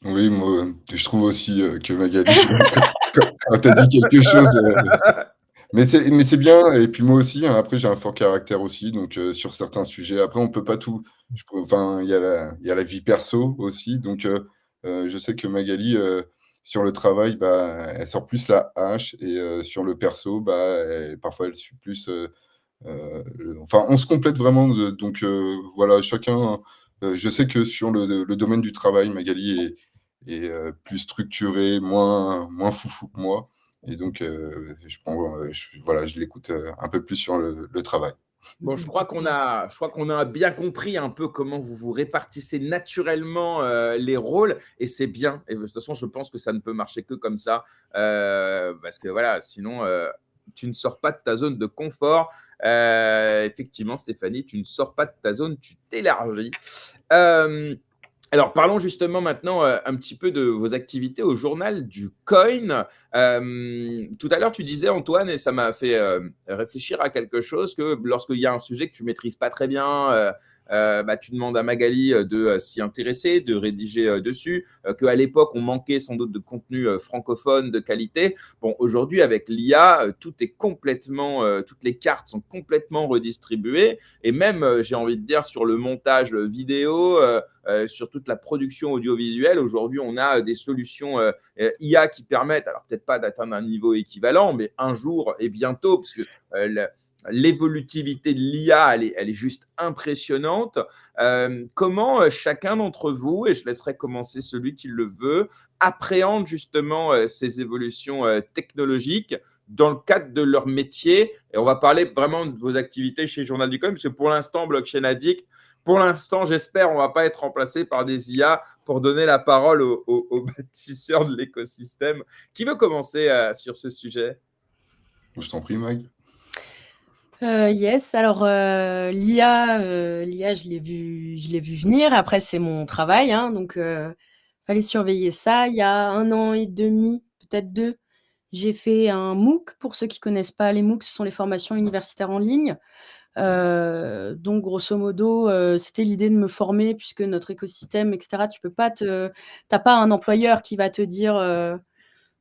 Oui, moi, je trouve aussi que Magali, quand tu as dit quelque chose, mais c'est bien. Et puis moi aussi, hein, après, j'ai un fort caractère aussi, donc sur certains sujets. Après, on peut pas tout. Enfin, il y a la vie perso aussi. Donc, je sais que Magali, sur le travail, bah, elle sort plus la hache. Et sur le perso, bah, parfois, elle suit plus. Enfin, on se complète vraiment. Donc, voilà, chacun. Je sais que sur le domaine du travail, Magali est plus structurée, moins foufou que moi. Et donc, voilà, je l'écoute un peu plus sur le travail. Bon, je crois qu'on a bien compris un peu comment vous vous répartissez naturellement les rôles et c'est bien. Et de toute façon, je pense que ça ne peut marcher que comme ça parce que voilà, sinon tu ne sors pas de ta zone de confort. Effectivement, Stéphanie, tu ne sors pas de ta zone, tu t'élargis. Euh, alors, parlons justement maintenant un petit peu de vos activités au journal du Coin. Tout à l'heure, tu disais, Antoine, et ça m'a fait réfléchir à quelque chose, que lorsqu'il y a un sujet que tu maîtrises pas très bien, bah, tu demandes à Magali de s'y intéresser, de rédiger dessus, qu'à l'époque, on manquait sans doute de contenu francophone de qualité. Bon, aujourd'hui, avec l'IA, tout est complètement, toutes les cartes sont complètement redistribuées, et même, j'ai envie de dire, sur le montage vidéo, sur toute la production audiovisuelle. Aujourd'hui, on a des solutions IA qui permettent, alors peut-être pas d'atteindre un niveau équivalent, mais un jour et bientôt, parce que l'évolutivité de l'IA, elle est juste impressionnante. Comment chacun d'entre vous, et je laisserai commencer celui qui le veut, appréhende justement ces évolutions technologiques dans le cadre de leur métier? Et on va parler vraiment de vos activités chez Journal du Coin, parce que pour l'instant, Blockchain Addict, pour l'instant, j'espère, on ne va pas être remplacé par des IA pour donner la parole aux bâtisseurs de l'écosystème. Qui veut commencer sur ce sujet? Je t'en prie, Mag. Yes, alors l'IA, je l'ai vu venir. Après, c'est mon travail, hein, donc fallait surveiller ça. Il y a 1 an et demi, peut-être 2, j'ai fait un MOOC. Pour ceux qui connaissent pas, les MOOC, ce sont les formations universitaires en ligne. Donc grosso modo, c'était l'idée de me former puisque notre écosystème et cetera, tu as pas un employeur qui va te dire,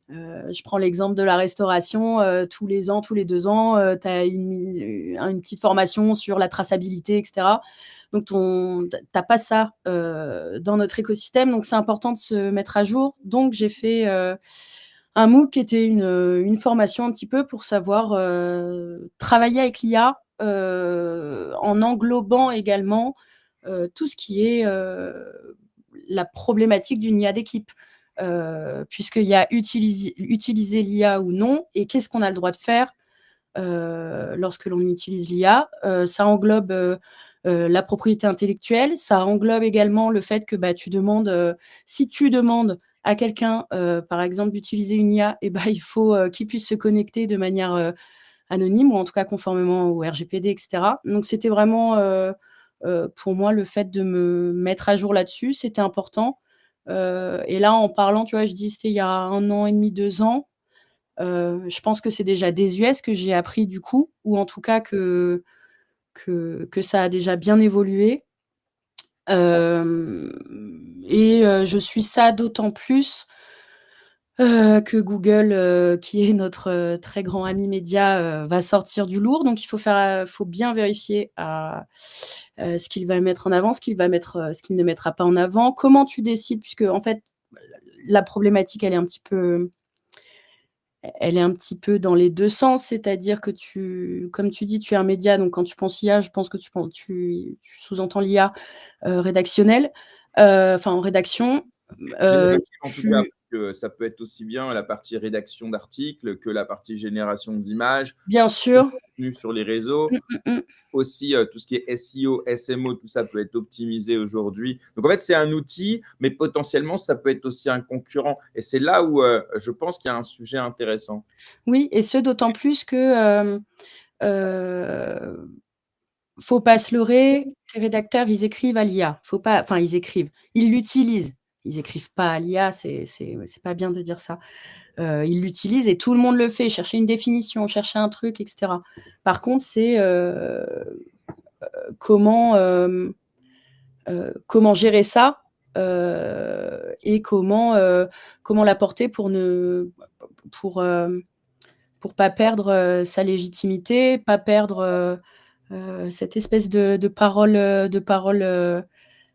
je prends l'exemple de la restauration, tous les ans, tous les 2 ans, tu as une petite formation sur la traçabilité et cetera. Donc tu as pas ça, dans notre écosystème, donc c'est important de se mettre à jour. Donc j'ai fait, un MOOC qui était une formation un petit peu pour savoir, travailler avec l'IA, en englobant également, tout ce qui est, la problématique d'une IA d'équipe. Puisqu'il y a utiliser l'IA ou non, et qu'est-ce qu'on a le droit de faire lorsque l'on utilise l'IA. Ça englobe la propriété intellectuelle, ça englobe également le fait que tu demandes, si tu demandes à quelqu'un, par exemple, d'utiliser une IA, et il faut qu'il puisse se connecter de manière anonyme, ou en tout cas conformément au RGPD, etc. Donc c'était vraiment, pour moi, le fait de me mettre à jour là-dessus, c'était important. Et là, en parlant, tu vois, je dis c'était il y a 1 an et demi, 2 ans. Je pense que c'est déjà désuet ce que j'ai appris du coup, ou en tout cas que ça a déjà bien évolué. Je suis ça d'autant plus que Google, qui est notre très grand ami média, va sortir du lourd. Donc il faut bien vérifier ce qu'il va mettre en avant, ce qu'il ne mettra pas en avant. Comment tu décides, puisque en fait, la problématique, elle est un petit peu dans les 2 sens, c'est-à-dire que comme tu dis, tu es un média, donc quand tu penses IA, je pense que tu sous-entends l'IA rédactionnelle, enfin en rédaction. J'imagine en tout cas Tu que ça peut être aussi bien la partie rédaction d'articles que la partie génération d'images, Bien sûr. contenu sur les réseaux. Mmh, mmh, mmh. Aussi, tout ce qui est SEO, SMO, tout ça peut être optimisé aujourd'hui. Donc en fait, c'est un outil, mais potentiellement, ça peut être aussi un concurrent. Et c'est là où je pense qu'il y a un sujet intéressant. Oui, et ce d'autant plus que, faut pas se leurrer, tes rédacteurs, ils écrivent à l'IA. Faut pas, enfin, ils écrivent, ils l'utilisent. Ils écrivent pas à l'IA, c'est pas bien de dire ça. Ils l'utilisent et tout le monde le fait, chercher une définition, chercher un truc, et cetera. Par contre, c'est, comment, comment gérer ça, et comment l'apporter pour pas perdre, sa légitimité, pas perdre, cette espèce de parole,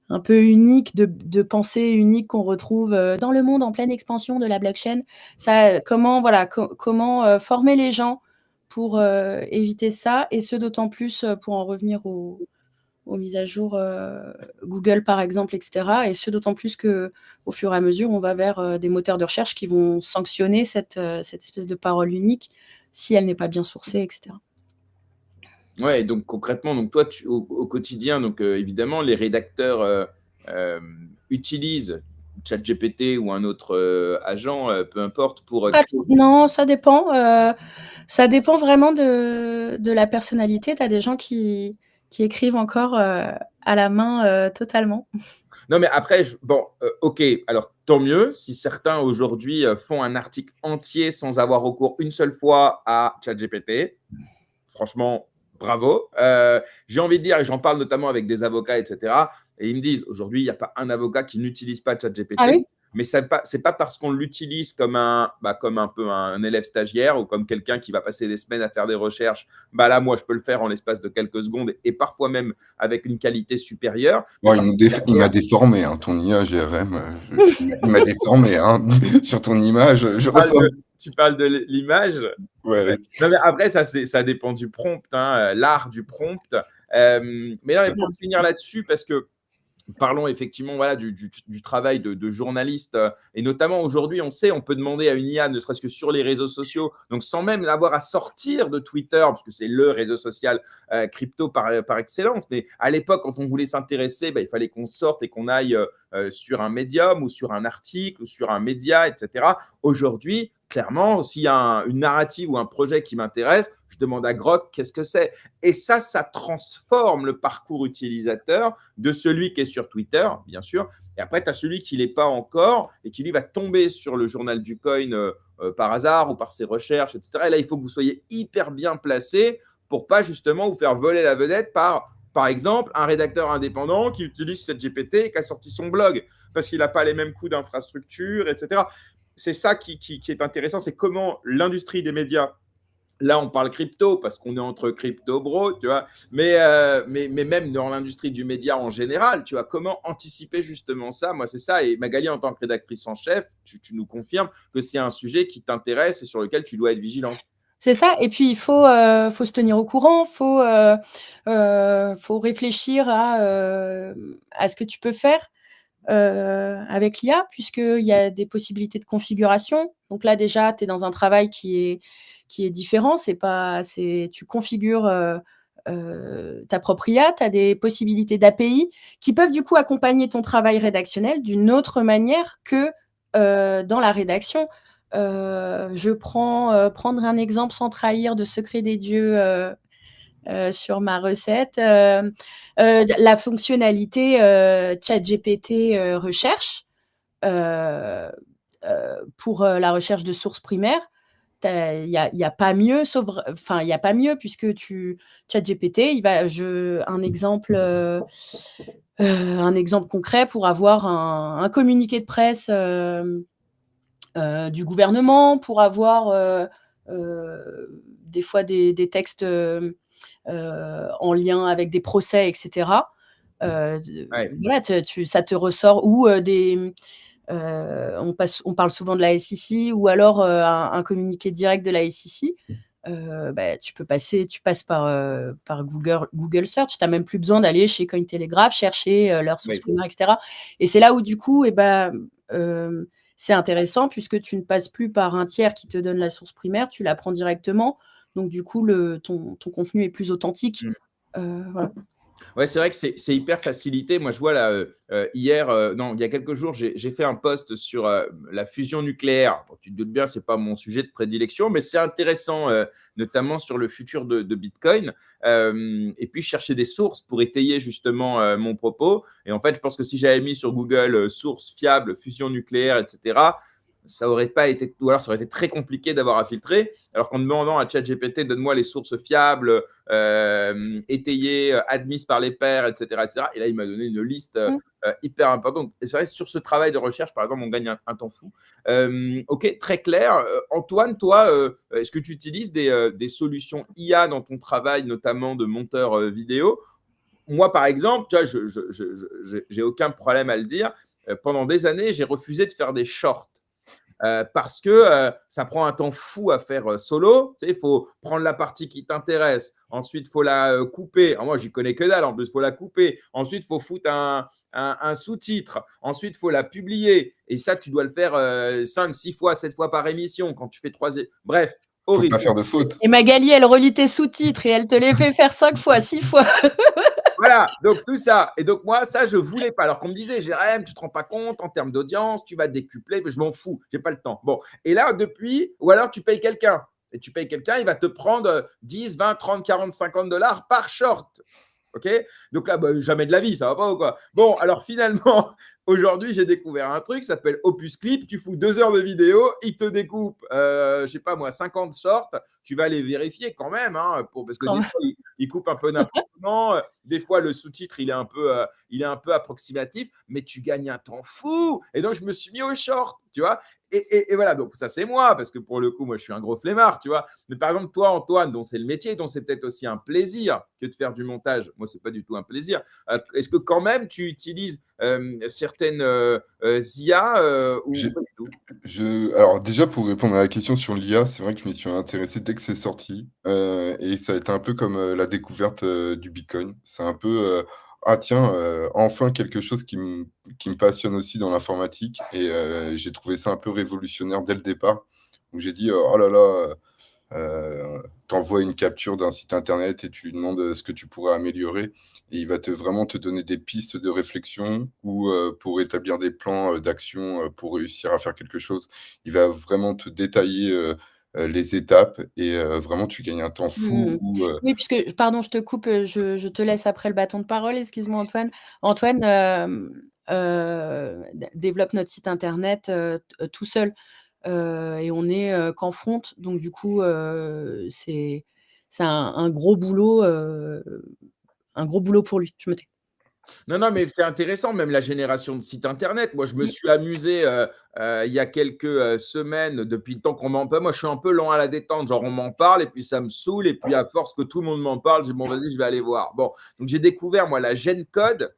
un peu unique, de pensée unique qu'on retrouve, dans le monde en pleine expansion de la blockchain. Ça, comment voilà, comment, former les gens pour, éviter ça, et ce d'autant plus, pour en revenir aux mises à jour, Google par exemple, et cetera, et ce d'autant plus qu'au fur et à mesure, on va vers, des moteurs de recherche qui vont sanctionner cette espèce de parole unique si elle n'est pas bien sourcée, et cetera. Ouais, donc concrètement, donc toi, au quotidien, donc évidemment, les rédacteurs utilisent ChatGPT ou un autre agent, peu importe, pour Pas créer. Non, ça dépend vraiment de la personnalité. Tu as des gens qui écrivent encore, à la main, totalement. Non, mais après, bon, ok, alors tant mieux si certains aujourd'hui font un article entier sans avoir recours une seule fois à ChatGPT. Franchement, bravo. J'ai envie de dire, et j'en parle notamment avec des avocats, etc. Et ils me disent, aujourd'hui, il n'y a pas un avocat qui n'utilise pas Ah ChatGPT. oui? Mais ce n'est pas parce qu'on l'utilise comme comme un peu un élève stagiaire ou comme quelqu'un qui va passer des semaines à faire des recherches. Là, moi, je peux le faire en l'espace de quelques secondes et parfois même avec une qualité supérieure. Bon, il m'a déformé, hein, ton IA GRM. Il m'a déformé, hein. Sur ton image, je ressens. Tu parles de l'image. Ouais. Non, mais après, ça dépend du prompt, hein, l'art du prompt. Mais non, mais pour finir là-dessus, parce que parlons effectivement voilà, du travail de journaliste. Et notamment aujourd'hui, on sait, on peut demander à une IA, ne serait-ce que sur les réseaux sociaux, donc sans même avoir à sortir de Twitter, parce que c'est le réseau social crypto par excellence. Mais à l'époque, quand on voulait s'intéresser, il fallait qu'on sorte et qu'on aille sur un médium ou sur un article ou sur un média, etc. Aujourd'hui, clairement, s'il y a une narrative ou un projet qui m'intéresse, je demande à Grok qu'est-ce que c'est. Et ça transforme le parcours utilisateur de celui qui est sur Twitter, bien sûr. Et après, tu as celui qui ne l'est pas encore et qui, lui, va tomber sur le journal du coin par hasard ou par ses recherches, etc. Et là, il faut que vous soyez hyper bien placé pour pas justement vous faire voler la vedette par exemple, un rédacteur indépendant qui utilise cette GPT et qui a sorti son blog parce qu'il n'a pas les mêmes coûts d'infrastructure, etc. C'est ça qui est intéressant, c'est comment l'industrie des médias, là on parle crypto parce qu'on est entre crypto bro, tu vois, mais même dans l'industrie du média en général, tu vois, comment anticiper justement ça. Moi c'est ça, et Magali en tant que rédactrice en chef, tu nous confirmes que c'est un sujet qui t'intéresse et sur lequel tu dois être vigilant. C'est ça, et puis il faut se tenir au courant, faut réfléchir à ce que tu peux faire avec l'IA, puisqu'il y a des possibilités de configuration. Donc là, déjà, tu es dans un travail qui est différent. Tu configures ta propre IA, tu as des possibilités d'API qui peuvent du coup accompagner ton travail rédactionnel d'une autre manière que dans la rédaction. Prendre un exemple sans trahir de secret des dieux sur ma recette. La fonctionnalité ChatGPT recherche pour la recherche de sources primaires. Il y a pas mieux, il y a pas mieux puisque ChatGPT, un exemple concret pour avoir un communiqué de presse du gouvernement, pour avoir des fois des textes en lien avec des procès, etc. Ouais. Voilà, ça te ressort, ou on parle souvent de la SEC, ou alors un communiqué direct de la SEC. Tu passes par Google Search. Tu n'as même plus besoin d'aller chez Cointelegraph chercher leurs sources primaires, etc. Et c'est là où du coup, c'est intéressant puisque tu ne passes plus par un tiers qui te donne la source primaire, tu la prends directement. Donc du coup, ton contenu est plus authentique. Voilà. Ouais, c'est vrai que c'est hyper facilité. Moi, je vois là, hier, non, il y a quelques jours, j'ai fait un post sur la fusion nucléaire. Bon, tu te doutes bien, ce n'est pas mon sujet de prédilection, mais c'est intéressant, notamment sur le futur de Bitcoin. Et puis, je cherchais des sources pour étayer justement mon propos. Et en fait, je pense que si j'avais mis sur Google sources fiables, fusion nucléaire, etc., ça aurait pas été, ou alors ça aurait été très compliqué d'avoir à filtrer. Alors qu'en demandant à ChatGPT, donne-moi les sources fiables, étayées, admises par les pairs, etc., etc. Et là, il m'a donné une liste hyper importante. Et c'est vrai, sur ce travail de recherche, par exemple, on gagne un temps fou. Ok, très clair. Antoine, toi, est-ce que tu utilises des solutions IA dans ton travail, notamment de monteur vidéo? Moi, par exemple, tu vois, je n'ai aucun problème à le dire. Pendant des années, j'ai refusé de faire des shorts. Parce que ça prend un temps fou à faire solo. Tu sais, il faut prendre la partie qui t'intéresse. Ensuite, il faut la couper. Alors moi, j'y connais que dalle. En plus, il faut la couper. Ensuite, il faut foutre un sous-titre. Ensuite, il faut la publier. Et ça, tu dois le faire 5, 6 fois, 7 fois par émission quand tu fais 3. Bref, horrible. Faut pas faire de faute. Et Magali, elle relit tes sous-titres et elle te les fait faire 5 fois, 6 fois. Voilà, donc tout ça. Et donc moi, ça, je voulais pas. Alors qu'on me disait, Jérém, tu te rends pas compte en termes d'audience, tu vas décupler, mais je m'en fous, j'ai pas le temps. Bon, et là, depuis, ou alors tu payes quelqu'un. Et tu payes quelqu'un, il va te prendre 10, 20, 30, 40, 50 dollars par short. Ok. Donc là, jamais de la vie, ça va pas ou quoi? Bon, alors finalement, aujourd'hui, j'ai découvert un truc, ça s'appelle Opus Clip. Tu fous 2 heures de vidéo, il te découpe, je sais pas moi, 50 shorts. Tu vas les vérifier quand même, hein, parce que des fois, il coupe un peu n'importe comment. Des fois, le sous-titre, il est un peu approximatif, mais tu gagnes un temps fou. Et donc, je me suis mis au short, tu vois. Et voilà, donc ça, c'est moi, parce que pour le coup, moi, je suis un gros flemmard, tu vois. Mais par exemple, toi, Antoine, dont c'est le métier, dont c'est peut-être aussi un plaisir que de faire du montage. Moi, c'est pas du tout un plaisir. Est-ce que quand même, tu utilises certaines IA ou pas du tout? Alors déjà, pour répondre à la question sur l'IA, c'est vrai que je m'y suis intéressé dès que c'est sorti. Et ça a été un peu comme la découverte du Bitcoin. C'est un peu, ah tiens, enfin quelque chose qui me passionne aussi dans l'informatique. Et j'ai trouvé ça un peu révolutionnaire dès le départ. Donc j'ai dit, oh là là, t'envoies une capture d'un site internet et tu lui demandes ce que tu pourrais améliorer. Et il va vraiment te donner des pistes de réflexion ou pour établir des plans d'action pour réussir à faire quelque chose. Il va vraiment te détailler les étapes et vraiment tu gagnes un temps fou. Mmh. Oui, puisque pardon, je te coupe, je te laisse après le bâton de parole, excuse-moi Antoine. Antoine, développe notre site internet, tout seul, et on est, qu'en front, donc du coup, c'est un gros boulot, pour lui. Je me tais. Non, non, mais c'est intéressant, même la génération de sites internet. Moi, je me suis amusé, il y a quelques, semaines, depuis le temps qu'on m'en parle. Moi, je suis un peu lent à la détente, genre on m'en parle et puis ça me saoule et puis à force que tout le monde m'en parle, j'ai dit: «Bon vas-y, je vais aller voir». Bon, donc j'ai découvert moi la GenCode,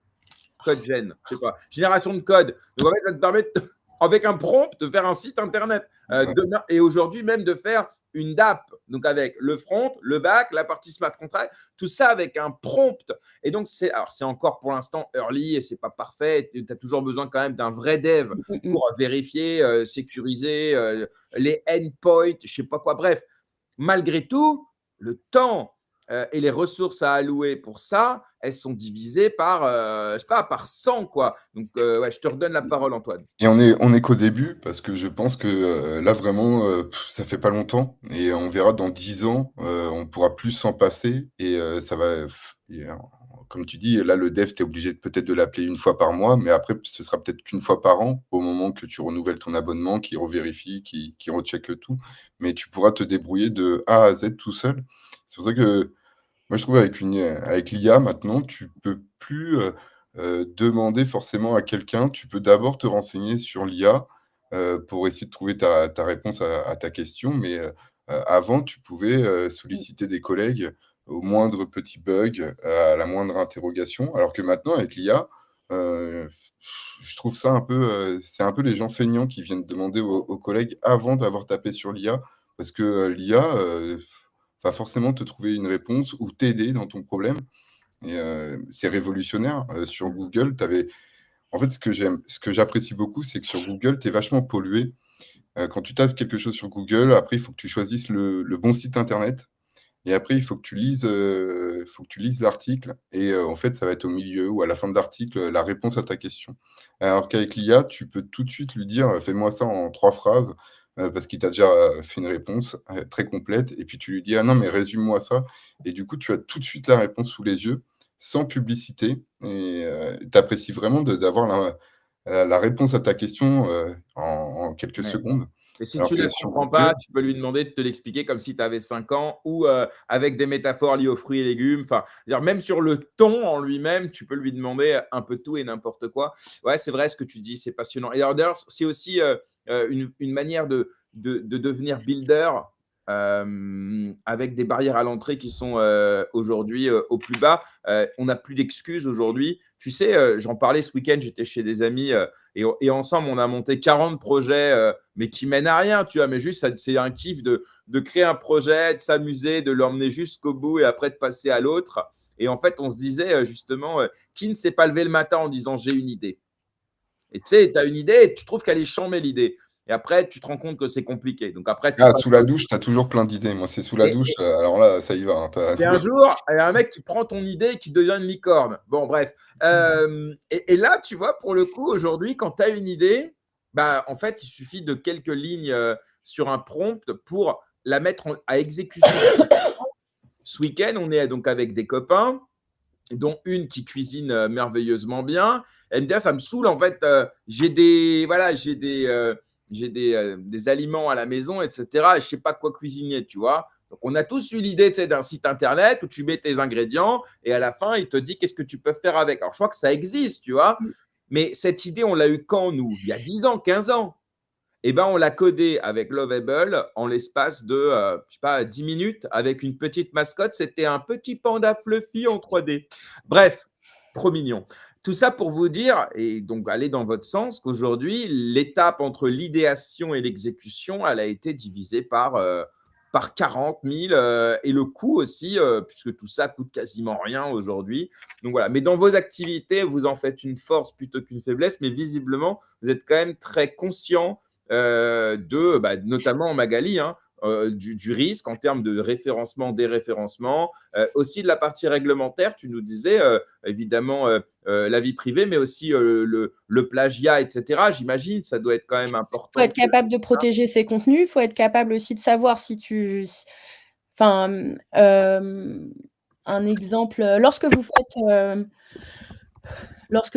CodeGen, je sais pas, génération de code. Donc en fait, ça te permet avec un prompt de faire un site internet, Ouais. demain et aujourd'hui même de faire une DApp, donc avec le front, le back, la partie smart contract, tout ça avec un prompt. Et donc, c'est encore pour l'instant early et c'est pas parfait. Tu as toujours besoin quand même d'un vrai dev Mmh mh. pour vérifier, sécuriser les endpoints, je sais pas quoi. Bref, malgré tout, le temps et les ressources à allouer pour ça, elles sont divisées par, je sais pas, par 100, quoi. Donc, ouais, je te redonne la parole, Antoine. Et on est qu'au début parce que je pense que, là vraiment, ça fait pas longtemps et on verra dans 10 ans, on pourra plus s'en passer et ça va f et comme tu dis, là, le dev, tu es obligé peut-être de l'appeler une fois par mois, mais après ce sera peut-être qu'une fois par an, au moment que tu renouvelles ton abonnement, qui revérifie, qui recheck tout. Mais tu pourras te débrouiller de A à Z tout seul. C'est pour ça que moi, je trouve avec l'IA maintenant, tu peux plus, demander forcément à quelqu'un. Tu peux d'abord te renseigner sur l'IA, pour essayer de trouver ta réponse à ta question. Mais, avant, tu pouvais, Mmh. solliciter des collègues au moindre petit bug, à la moindre interrogation. Alors que maintenant, avec l'IA, heu, je trouve ça un peu, c'est un peu les gens feignants qui viennent demander aux collègues avant d'avoir tapé sur l'IA. Parce que, l'IA, va forcément te trouver une réponse ou t'aider dans ton problème et c'est révolutionnaire. Sur Google, tu avais en fait, ce que j'apprécie beaucoup, c'est que sur Google, tu es vachement pollué. Quand tu tapes quelque chose sur Google, après, il faut que tu choisisses le bon site internet et après, il faut que tu lises l'article et en fait, ça va être au milieu ou à la fin de l'article, la réponse à ta question. Alors qu'avec l'IA, tu peux tout de suite lui dire: «Fais-moi ça en 3 phrases», parce qu'il t'a déjà, fait une réponse, très complète et puis tu lui dis: «Ah non, mais résume-moi ça» et du coup, tu as tout de suite la réponse sous les yeux, sans publicité et tu apprécies vraiment d'avoir la réponse à ta question, en quelques Ouais. secondes. Et si Alors tu ne que la sur comprends Google. pas, tu peux lui demander de te l'expliquer comme si tu avais 5 ans ou avec des métaphores liées aux fruits et légumes. Enfin, dire même sur le ton en lui-même, tu peux lui demander un peu tout et n'importe quoi. Ouais, c'est vrai ce que tu dis, c'est passionnant. Et alors, d'ailleurs, c'est aussi une manière de devenir builder avec des barrières à l'entrée qui sont aujourd'hui au plus bas. On n'a plus d'excuses aujourd'hui. Tu sais, j'en parlais ce week-end, j'étais chez des amis et ensemble, on a monté 40 projets, mais qui mènent à rien, tu vois. Mais juste, c'est un kiff de créer un projet, de s'amuser, de l'emmener jusqu'au bout et après de passer à l'autre. Et en fait, on se disait justement, qui ne s'est pas levé le matin en disant j'ai une idée. Et tu sais, tu as une idée et tu trouves qu'elle est chambée l'idée. Et après, tu te rends compte que c'est compliqué. Donc après, tu Ah, passes sous à la autre douche, tu as toujours plein d'idées. Moi, c'est sous la chose. douche, alors là, ça y va, hein, Et un jour, il y a un mec qui prend ton idée et qui devient une licorne. Bon, bref. Et là, tu vois, pour le coup, aujourd'hui, quand tu as une idée, bah, en fait, il suffit de quelques lignes sur un prompt pour la mettre à exécution. Ce week-end, on est donc avec des copains, dont une qui cuisine merveilleusement bien. Elle me dit: «Ah, ça me saoule, en fait, j'ai des aliments à la maison, et cetera, et je sais pas quoi cuisiner», tu vois? Donc on a tous eu l'idée, tu sais, d'un site internet où tu mets tes ingrédients et à la fin, il te dit qu'est-ce que tu peux faire avec. Alors je crois que ça existe, tu vois? Mmh. Mais cette idée, on l'a eu quand, nous? Il y a 10 ans, 15 ans. Eh ben, on l'a codé avec Lovable en l'espace de, je sais pas, 10 minutes avec une petite mascotte. C'était un petit panda fluffy en 3D. Bref, trop mignon. Tout ça pour vous dire, et donc aller dans votre sens, qu'aujourd'hui, l'étape entre l'idéation et l'exécution, elle a été divisée par 40 000 et le coût aussi, puisque tout ça coûte quasiment rien aujourd'hui. Donc voilà. Mais dans vos activités, vous en faites une force plutôt qu'une faiblesse, mais visiblement, vous êtes quand même très conscient notamment Magali, hein, du risque, en termes de référencement, déréférencement, aussi de la partie réglementaire. Tu nous disais évidemment la vie privée, mais aussi le plagiat, etc. J'imagine, ça doit être quand même Il important. faut être capable de protéger ses contenus, il faut être capable aussi de savoir si tu… Enfin, un exemple, lorsque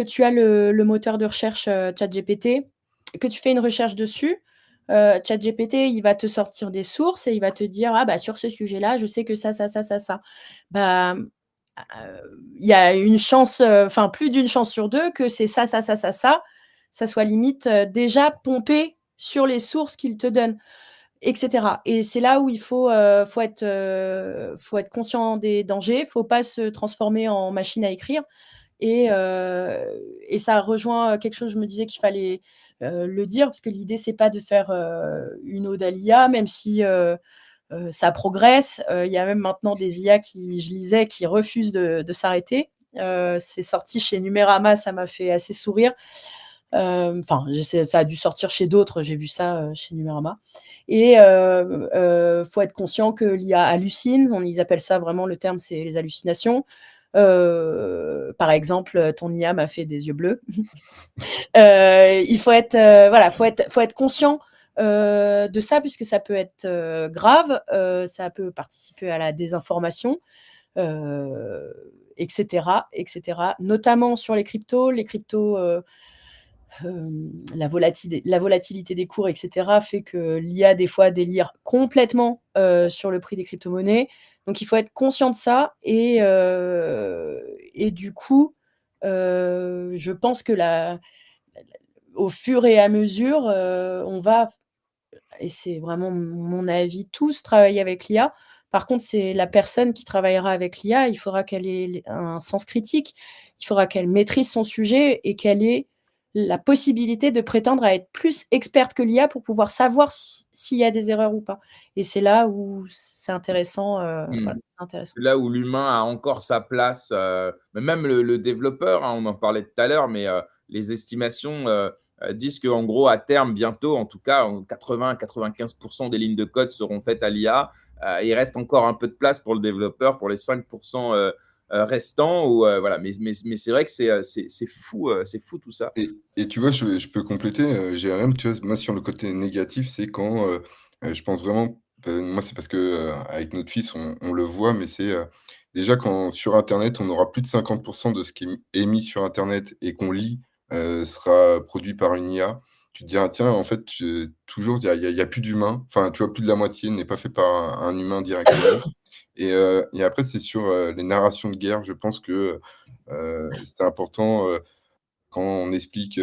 tu as le moteur de recherche ChatGPT, que tu fais une recherche dessus, ChatGPT, il va te sortir des sources et il va te dire: «Ah bah, sur ce sujet-là, je sais que ça, ça, ça, ça, ça». Bah, il y a une chance, enfin plus d'une chance sur 2 que c'est ça, ça, ça, ça, ça soit limite, déjà pompé sur les sources qu'il te donne, et cetera. Et c'est là où il faut être conscient des dangers, faut pas se transformer en machine à écrire. Et ça rejoint quelque chose, je me disais qu'il fallait le dire, parce que l'idée, c'est pas de faire une ode à l'IA, même si ça progresse. Il y a même maintenant des IA qui, je lisais, qui refusent de s'arrêter. C'est sorti chez Numérama, ça m'a fait assez sourire. Enfin, ça a dû sortir chez d'autres, j'ai vu ça chez Numérama. Et faut être conscient que l'IA hallucine. Ils appellent ça vraiment, le terme, c'est les hallucinations. Par exemple, ton IA m'a fait des yeux bleus. Il faut être, voilà, faut être conscient de ça, puisque ça peut être grave, ça peut participer à la désinformation, etc., etc. Notamment sur les cryptos. La volatilité des cours, etc., fait que l'IA, des fois, délire complètement sur le prix des crypto-monnaies. Donc, il faut être conscient de ça. Et du coup, je pense que au fur et à mesure, on va, et c'est vraiment mon avis, tous travailler avec l'IA. Par contre, c'est la personne qui travaillera avec l'IA, il faudra qu'elle ait un sens critique, il faudra qu'elle maîtrise son sujet et qu'elle ait la possibilité de prétendre à être plus experte que l'IA pour pouvoir savoir s'il y a des erreurs ou pas. Et c'est là où c'est intéressant. Voilà, c'est intéressant. Là où l'humain a encore sa place, mais même le développeur, hein, on en parlait tout à l'heure, mais les estimations disent qu'en gros, à terme, bientôt, en tout cas, 80-95% des lignes de code seront faites à l'IA. Il reste encore un peu de place pour le développeur, pour les 5% restants. Voilà. Mais c'est vrai que c'est fou tout ça. Et tu vois, je peux compléter, GRM, tu vois, moi, sur le côté négatif, c'est quand, je pense vraiment, moi, c'est parce que, avec notre fils, on le voit, mais c'est, déjà quand sur internet, on aura plus de 50 de ce qui est mis sur internet et qu'on lit, sera produit par une IA. Tu te dis: «Ah tiens, en fait, toujours, il y a plus d'humain». Enfin, tu vois, plus de la moitié n'est pas fait par un humain directement. Et après, c'est sur, les narrations de guerre. Je pense que, c'est important, quand on explique,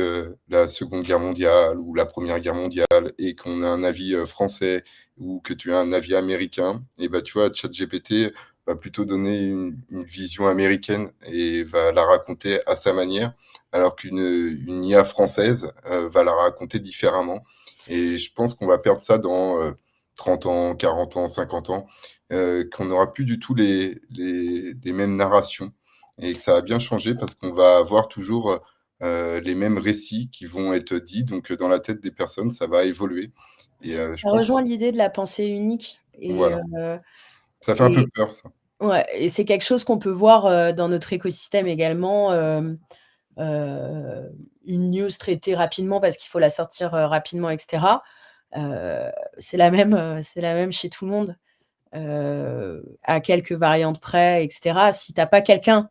la Seconde Guerre mondiale ou la Première Guerre mondiale et qu'on a un avis, français ou que tu as un avis américain, et bah, tu vois, ChatGPT va plutôt donner une vision américaine et va la raconter à sa manière, alors une IA française, va la raconter différemment. Et je pense qu'on va perdre ça dans, 30 ans, 40 ans, 50 ans, qu'on n'aura plus du tout les mêmes narrations et que ça va bien changer parce qu'on va avoir toujours, les mêmes récits qui vont être dits, donc dans la tête des personnes, ça va évoluer et je Ça pense rejoint l'idée de la pensée unique. voilà, ça fait un peu peur ça. Ouais, et c'est quelque chose qu'on peut voir dans notre écosystème également. Une news traitée rapidement parce qu'il faut la sortir rapidement, etc. C'est la même chez tout le monde, à quelques variantes près, etc. Si tu as pas quelqu'un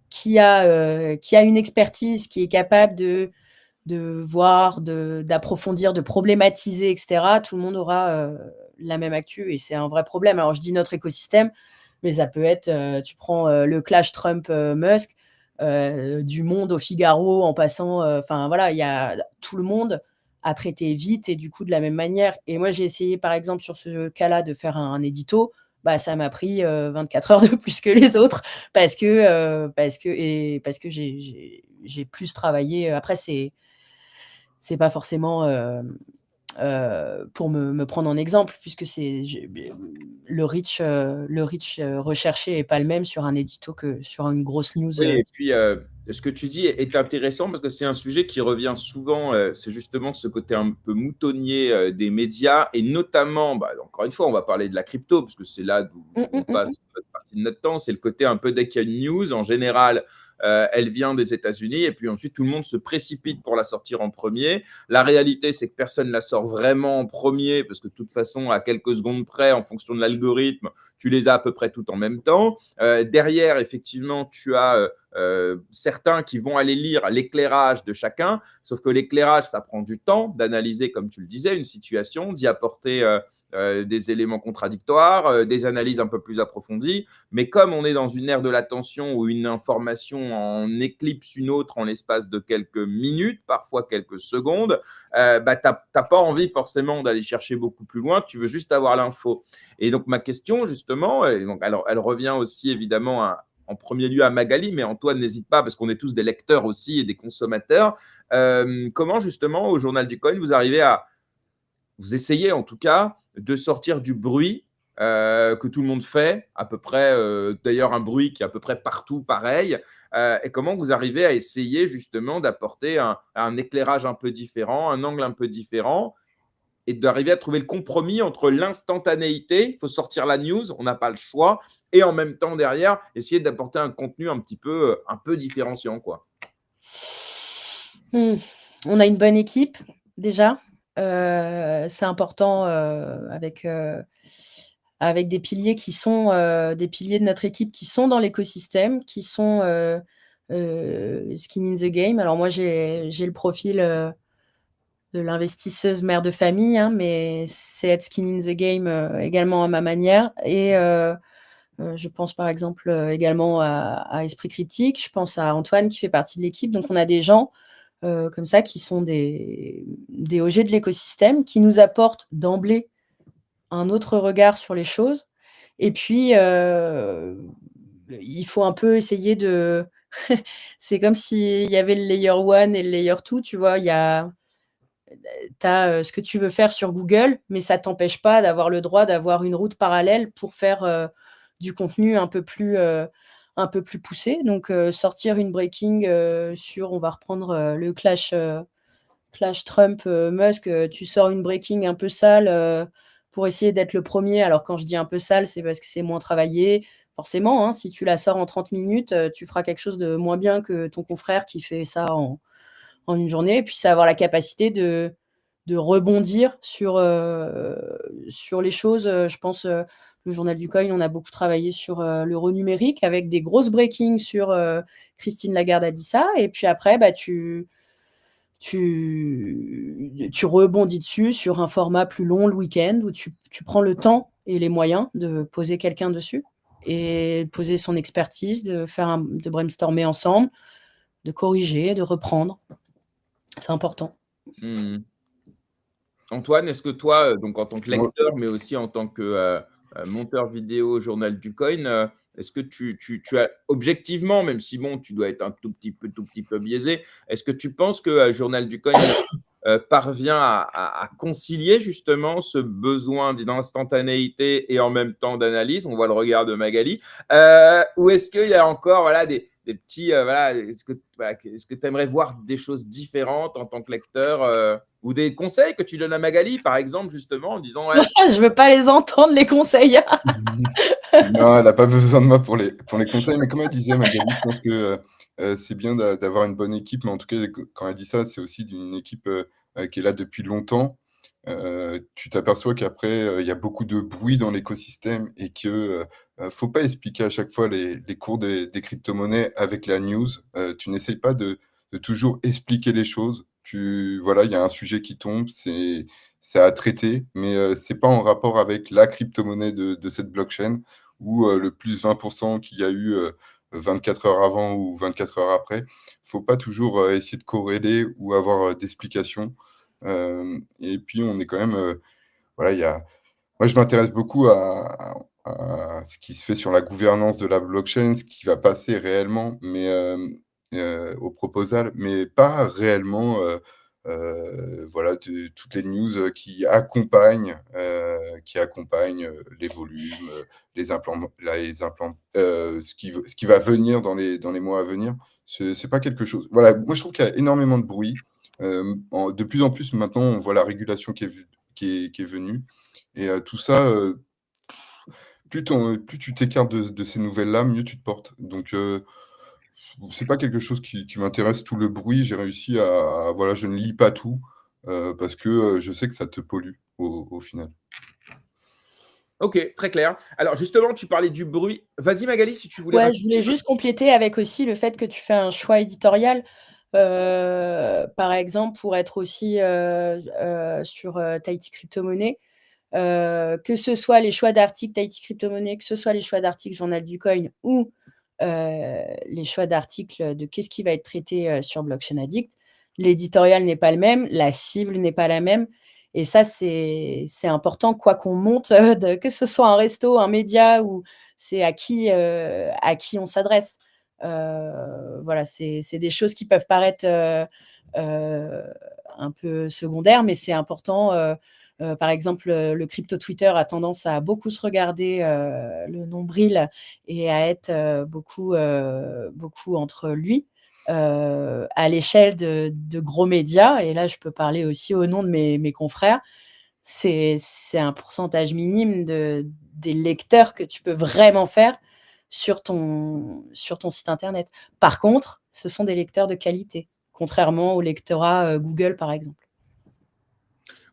qui a une expertise, qui est capable de voir, d'approfondir, de problématiser, etc., tout le monde aura la même actu, et c'est un vrai problème. Alors, je dis notre écosystème, mais ça peut être, tu prends le clash Trump-Musk, du Monde au Figaro, en passant, enfin voilà, il y a tout le monde à traiter vite et du coup de la même manière. Et moi, j'ai essayé, par exemple, sur ce cas-là, de faire un édito. Bah, ça m'a pris 24 heures de plus que les autres parce que j'ai plus travaillé. Après, c'est pas forcément pour me prendre en exemple, puisque le reach recherché est pas le même sur un édito que sur une grosse news. Oui, et puis, ce que tu dis est intéressant parce que c'est un sujet qui revient souvent, c'est justement ce côté un peu moutonnier, des médias et notamment, bah, encore une fois, on va parler de la crypto parce que c'est là d'où on passe une bonne partie de notre temps. C'est le côté un peu dès qu'il y a une news, en général, elle vient des États-Unis et puis ensuite tout le monde se précipite pour la sortir en premier. La réalité, c'est que personne ne la sort vraiment en premier parce que de toute façon, à quelques secondes près, en fonction de l'algorithme, tu les as à peu près toutes en même temps. Derrière, effectivement, tu as certains qui vont aller lire l'éclairage de chacun, sauf que l'éclairage, ça prend du temps d'analyser, comme tu le disais, une situation, d'y apporter des éléments contradictoires, des analyses un peu plus approfondies. Mais comme on est dans une ère de l'attention où une information en éclipse une autre en l'espace de quelques minutes, parfois quelques secondes, bah, tu n'as pas envie forcément d'aller chercher beaucoup plus loin, tu veux juste avoir l'info. Et donc ma question, justement, et donc, alors, elle revient aussi évidemment en premier lieu à Magali, mais Antoine, n'hésite pas, parce qu'on est tous des lecteurs aussi et des consommateurs. Comment, justement, au Journal du Coin, vous arrivez à, vous essayez en tout cas, de sortir du bruit que tout le monde fait, à peu près, d'ailleurs un bruit qui est à peu près partout pareil, et comment vous arrivez à essayer justement d'apporter un éclairage un peu différent, un angle un peu différent, et d'arriver à trouver le compromis entre l'instantanéité, il faut sortir la news, on n'a pas le choix, et en même temps derrière, essayer d'apporter un contenu un peu différenciant, quoi. On a une bonne équipe déjà. C'est important avec des piliers qui sont des piliers de notre équipe qui sont dans l'écosystème, qui sont skin in the game. Alors moi, j'ai le profil de l'investisseuse mère de famille, hein, mais c'est être skin in the game également à ma manière. Et je pense par exemple également à Esprit Cryptique. Je pense à Antoine qui fait partie de l'équipe. Donc on a des gens comme ça qui sont des OG de l'écosystème qui nous apportent d'emblée un autre regard sur les choses. Et puis il faut un peu essayer de c'est comme s'il y avait le layer 1 et le layer 2, tu vois, tu as ce que tu veux faire sur Google, mais ça t'empêche pas d'avoir le droit d'avoir une route parallèle pour faire du contenu un peu plus poussé. Donc sortir une breaking sur, on va reprendre le clash Trump Musk, tu sors une breaking un peu sale pour essayer d'être le premier. Alors quand je dis un peu sale, c'est parce que c'est moins travaillé. Forcément, hein, si tu la sors en 30 minutes, tu feras quelque chose de moins bien que ton confrère qui fait ça en une journée. Et puis c'est avoir la capacité de rebondir sur les choses. Je pense le Journal du Coin, on a beaucoup travaillé sur l'euro numérique avec des grosses breakings sur Christine Lagarde a dit ça. Et puis après, bah, tu rebondis dessus sur un format plus long le week-end où tu prends le temps et les moyens de poser quelqu'un dessus et de poser son expertise, de brainstormer ensemble, de corriger, de reprendre. C'est important. Antoine, est-ce que toi, donc en tant que Moi, lecteur, mais aussi en tant que monteur vidéo au Journal du Coin, est-ce que tu as objectivement, même si bon, tu dois être un tout petit peu biaisé, est-ce que tu penses que Journal du Coin parvient à concilier justement ce besoin d'instantanéité et en même temps d'analyse? On voit le regard de Magali. Ou est-ce qu'il y a encore voilà, des petits… voilà, est-ce que tu aimerais voir des choses différentes en tant que lecteur ou des conseils que tu donnes à Magali, par exemple, justement, en disant… Ouais, Je veux pas les entendre, les conseils. non, elle n'a pas besoin de moi pour les conseils, mais comme elle disait, Magali, je pense que c'est bien d'avoir une bonne équipe, mais en tout cas, quand elle dit ça, c'est aussi d'une équipe qui est là depuis longtemps. Tu t'aperçois qu'après, il y a beaucoup de bruit dans l'écosystème et que faut pas expliquer à chaque fois les cours des crypto-monnaies avec la news. Tu n'essayes pas de toujours expliquer les choses. Voilà, il y a un sujet qui tombe, c'est à traiter, mais c'est pas en rapport avec la crypto-monnaie de cette blockchain ou le plus 20% qu'il y a eu 24 heures avant ou 24 heures après. Faut pas toujours essayer de corréler ou avoir d'explications. Et puis on est quand même, voilà, moi je m'intéresse beaucoup à ce qui se fait sur la gouvernance de la blockchain, ce qui va passer réellement, mais au proposal, mais pas réellement voilà, toutes les news qui accompagnent les volumes, les implants, ce qui va venir dans les mois à venir. C'est pas quelque chose. Voilà, moi je trouve qu'il y a énormément de bruit. De plus en plus maintenant, on voit la régulation qui est venue. Et tout ça, plus tu t'écartes de ces nouvelles-là, mieux tu te portes. Donc, c'est pas quelque chose qui m'intéresse, tout le bruit. J'ai réussi voilà, je ne lis pas tout, parce que, je sais que ça te pollue au final. Ok, très clair. Alors justement, tu parlais du bruit. Vas-y Magali, si tu voulais Ouais, je rajouter. voulais juste compléter avec aussi le fait que tu fais un choix éditorial, par exemple, pour être aussi sur Tahiti Crypto-Monnaie, que ce soit les choix d'articles Tahiti Crypto-Monnaie, que ce soit les choix d'articles Journal du Coin ou les choix d'articles de qu'est-ce qui va être traité sur Blockchain Addict, l'éditorial n'est pas le même, la cible n'est pas la même. Et ça, c'est important, quoi qu'on monte, que ce soit un resto, un média, ou c'est à qui on s'adresse. Voilà, c'est des choses qui peuvent paraître un peu secondaires, mais c'est important. Par exemple, le crypto Twitter a tendance à beaucoup se regarder le nombril et à être beaucoup entre lui. À l'échelle de gros médias, et là je peux parler aussi au nom de mes confrères, c'est un pourcentage minime des lecteurs que tu peux vraiment faire sur ton site internet. Par contre, ce sont des lecteurs de qualité, contrairement au lectorat Google par exemple.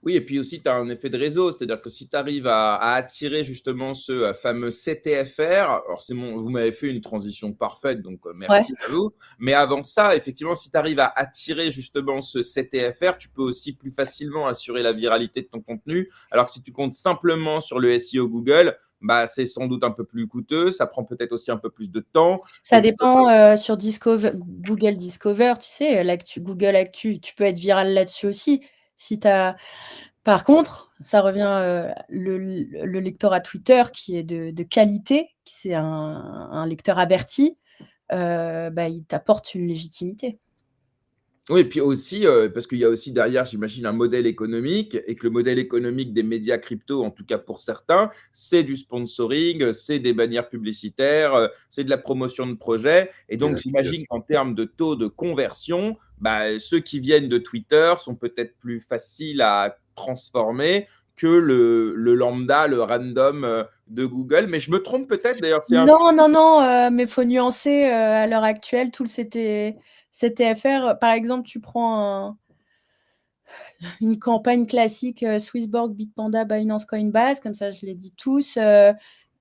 Oui, et puis aussi, tu as un effet de réseau, c'est-à-dire que si tu arrives à attirer justement ce fameux CTFR, alors vous m'avez fait une transition parfaite, donc Ouais. merci à vous. Mais avant ça, effectivement, si tu arrives à attirer justement ce CTFR, tu peux aussi plus facilement assurer la viralité de ton contenu. Alors que si tu comptes simplement sur le SEO Google, bah, c'est sans doute un peu plus coûteux, ça prend peut-être aussi un peu plus de temps. Ça Donc, dépend sur Google Discover, tu sais, Google Actu, tu peux être viral là-dessus aussi. Si t'as... Par contre, ça revient le lectorat Twitter qui est de qualité, qui c'est un lecteur averti, bah, il t'apporte une légitimité. oui, et puis aussi, parce qu'il y a aussi derrière, j'imagine, un modèle économique et que le modèle économique des médias crypto, en tout cas pour certains, c'est du sponsoring, c'est des bannières publicitaires, c'est de la promotion de projets. Et De donc, j'imagine l'affiliation. qu'en termes de taux de conversion, bah, ceux qui viennent de Twitter sont peut-être plus faciles à transformer que le lambda, le random de Google. Mais je me trompe peut-être, d'ailleurs, c'est un... Non, mais il faut nuancer à l'heure actuelle tout le CTFR. Par exemple, tu prends une campagne classique Swissborg, Bitpanda, Binance, Coinbase, comme ça je les dis tous, sur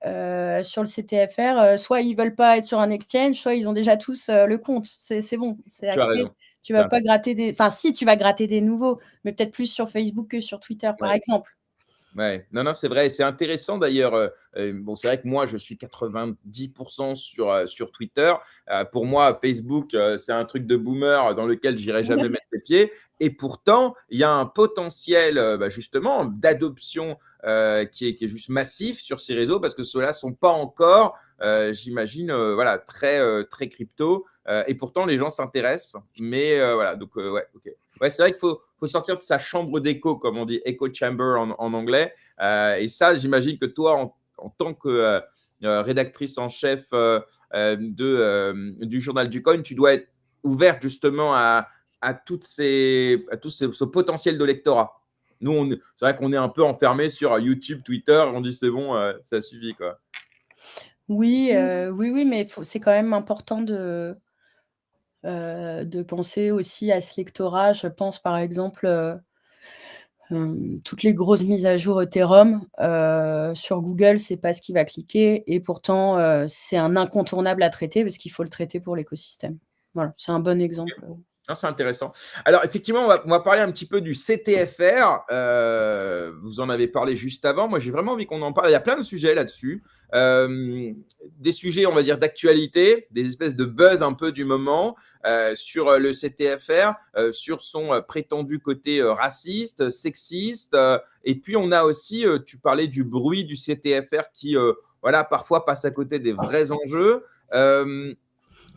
le CTFR. Soit ils ne veulent pas être sur un exchange, soit ils ont déjà tous le compte. C'est bon, c'est Tu as acté. raison. Tu ne vas pas gratter des... Enfin, si, tu vas gratter des nouveaux, mais peut-être plus sur Facebook que sur Twitter, par Ouais. exemple. Ouais, non, non, c'est vrai. C'est intéressant d'ailleurs. Bon, c'est vrai que moi, je suis 90% sur Twitter. Pour moi, Facebook, c'est un truc de boomer dans lequel j'irai jamais mettre les pieds. Et pourtant, il y a un potentiel, bah, justement, d'adoption qui est juste massif sur ces réseaux parce que ceux-là sont pas encore, j'imagine, voilà, très crypto. Et pourtant, les gens s'intéressent. Mais voilà, donc ouais, ok. Ouais, c'est vrai qu'il faut sortir de sa chambre d'écho, comme on dit, echo chamber en anglais. Et ça, j'imagine que toi, en tant que rédactrice en chef du journal du coin, tu dois être ouverte justement à tout ce potentiel de lectorat. Nous, c'est vrai qu'on est un peu enfermé sur YouTube, Twitter, on dit c'est bon, ça suffit, quoi. Oui, oui, mais c'est quand même important de penser aussi à ce lectorat. Je pense par exemple toutes les grosses mises à jour Ethereum sur Google, c'est pas ce qui va cliquer, et pourtant c'est un incontournable à traiter parce qu'il faut le traiter pour l'écosystème. Voilà, c'est un bon exemple. Ah, c'est intéressant. Alors, effectivement, on va parler un petit peu du CTFR. Vous en avez parlé juste avant. Moi, j'ai vraiment envie qu'on en parle. Il y a plein de sujets là-dessus. Des sujets, on va dire, d'actualité, des espèces de buzz un peu du moment sur le CTFR, sur son prétendu côté raciste, sexiste. Et puis, on a aussi, tu parlais du bruit du CTFR qui, voilà, parfois passe à côté des vrais enjeux.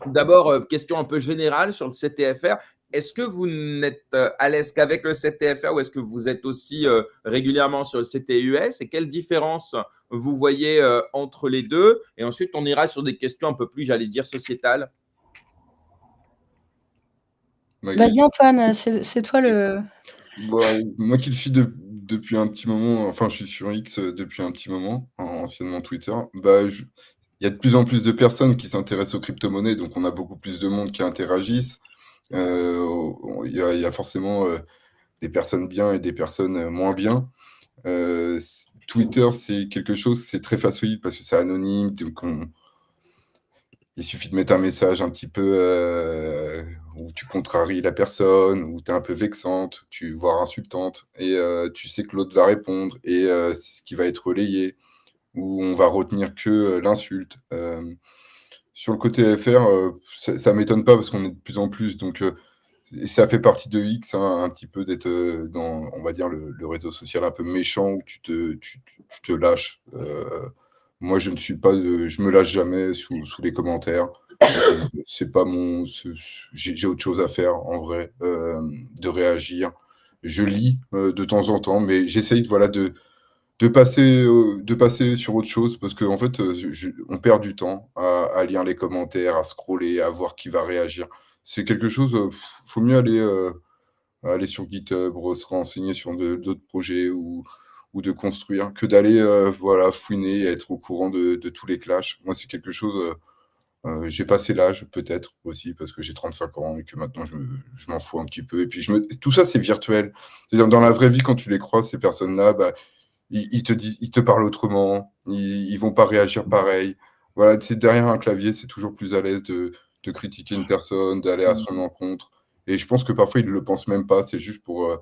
D'abord, question un peu générale sur le CTFR. est-ce que vous n'êtes à l'aise qu'avec le CTFR ou est-ce que vous êtes aussi régulièrement sur le CTUS? Et quelle différence vous voyez entre les deux? Et ensuite, on ira sur des questions un peu plus, j'allais dire, sociétales. Magali? Vas-y Antoine, c'est toi le... Moi qui le suis depuis un petit moment, enfin je suis sur X depuis un petit moment, anciennement Twitter, il y a de plus en plus de personnes qui s'intéressent aux crypto-monnaies, donc on a beaucoup plus de monde qui interagissent. Il y a forcément des personnes bien et des personnes moins bien. Twitter, c'est quelque chose, c'est très facile parce que c'est anonyme, donc il suffit de mettre un message un petit peu où tu contraries la personne, où tu es un peu vexante, voire insultante, et tu sais que l'autre va répondre, et c'est ce qui va être relayé, où on va retenir que l'insulte. Sur le côté FR, ça m'étonne pas parce qu'on est de plus en plus, donc et ça fait partie de X, hein, un petit peu d'être dans, on va dire, le réseau social un peu méchant où tu te lâches. Moi, je me lâche jamais sous les commentaires. C'est pas j'ai autre chose à faire en vrai, de réagir. Je lis de temps en temps, mais j'essaye voilà de passer sur autre chose parce qu'en fait, on perd du temps à lire les commentaires, à scroller, à voir qui va réagir. C'est quelque chose, faut mieux aller sur GitHub, se renseigner sur d'autres projets ou de construire que d'aller voilà, fouiner et être au courant de tous les clashs. Moi, c'est quelque chose, j'ai passé l'âge peut-être aussi parce que j'ai 35 ans et que maintenant je m'en fous un petit peu. Et puis tout ça, c'est virtuel. C'est-à-dire, dans la vraie vie, quand tu les croises, ces personnes-là, ils te parlent autrement, ils vont pas réagir pareil. Voilà, c'est derrière un clavier, c'est toujours plus à l'aise de critiquer une personne, d'aller à son encontre. Et je pense que parfois, ils ne le pensent même pas, c'est juste pour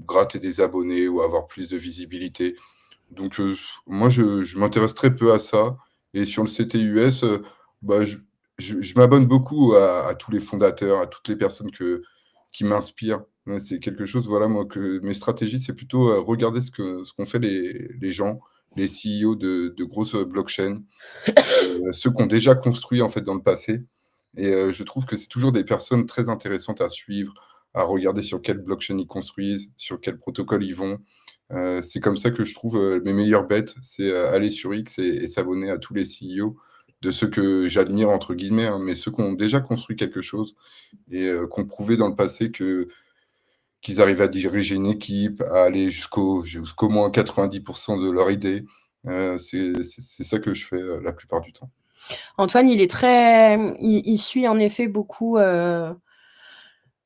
gratter des abonnés ou avoir plus de visibilité. Donc, moi, je m'intéresse très peu à ça. Et sur le CTUS, bah, je m'abonne beaucoup à tous les fondateurs, à toutes les personnes qui m'inspirent. Ouais, c'est quelque chose, voilà, moi, que mes stratégies, c'est plutôt regarder ce qu'ont fait les gens, les CEO de grosses blockchains, ceux qui ont déjà construit en fait dans le passé. Et je trouve que c'est toujours des personnes très intéressantes à suivre, à regarder sur quelle blockchain ils construisent, sur quel protocole ils vont. C'est comme ça que je trouve mes meilleures bêtes, c'est aller sur X et s'abonner à tous les CEO de ceux que j'admire, entre guillemets, hein, mais ceux qui ont déjà construit quelque chose et qui ont prouvé dans le passé qu'ils arrivent à diriger une équipe, à aller jusqu'au moins 90% de leur idée. C'est ça que je fais la plupart du temps. Antoine, il suit en effet beaucoup tout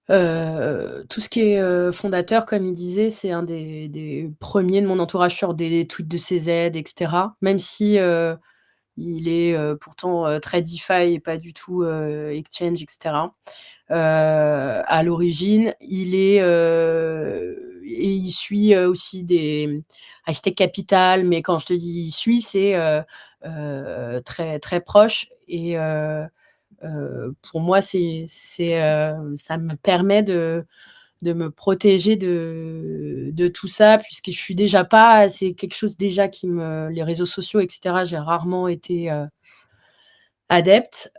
ce qui est fondateur, comme il disait, c'est un des premiers de mon entourage sur des tweets de CZ, etc. Même si il est pourtant très DeFi et pas du tout exchange, etc. À l'origine, et il suit aussi des Hightech Capital, mais quand je te dis il suit, c'est très, très proche. Et pour moi, ça me permet de me protéger de tout ça, puisque je suis déjà pas, c'est quelque chose déjà les réseaux sociaux, etc., j'ai rarement été adepte.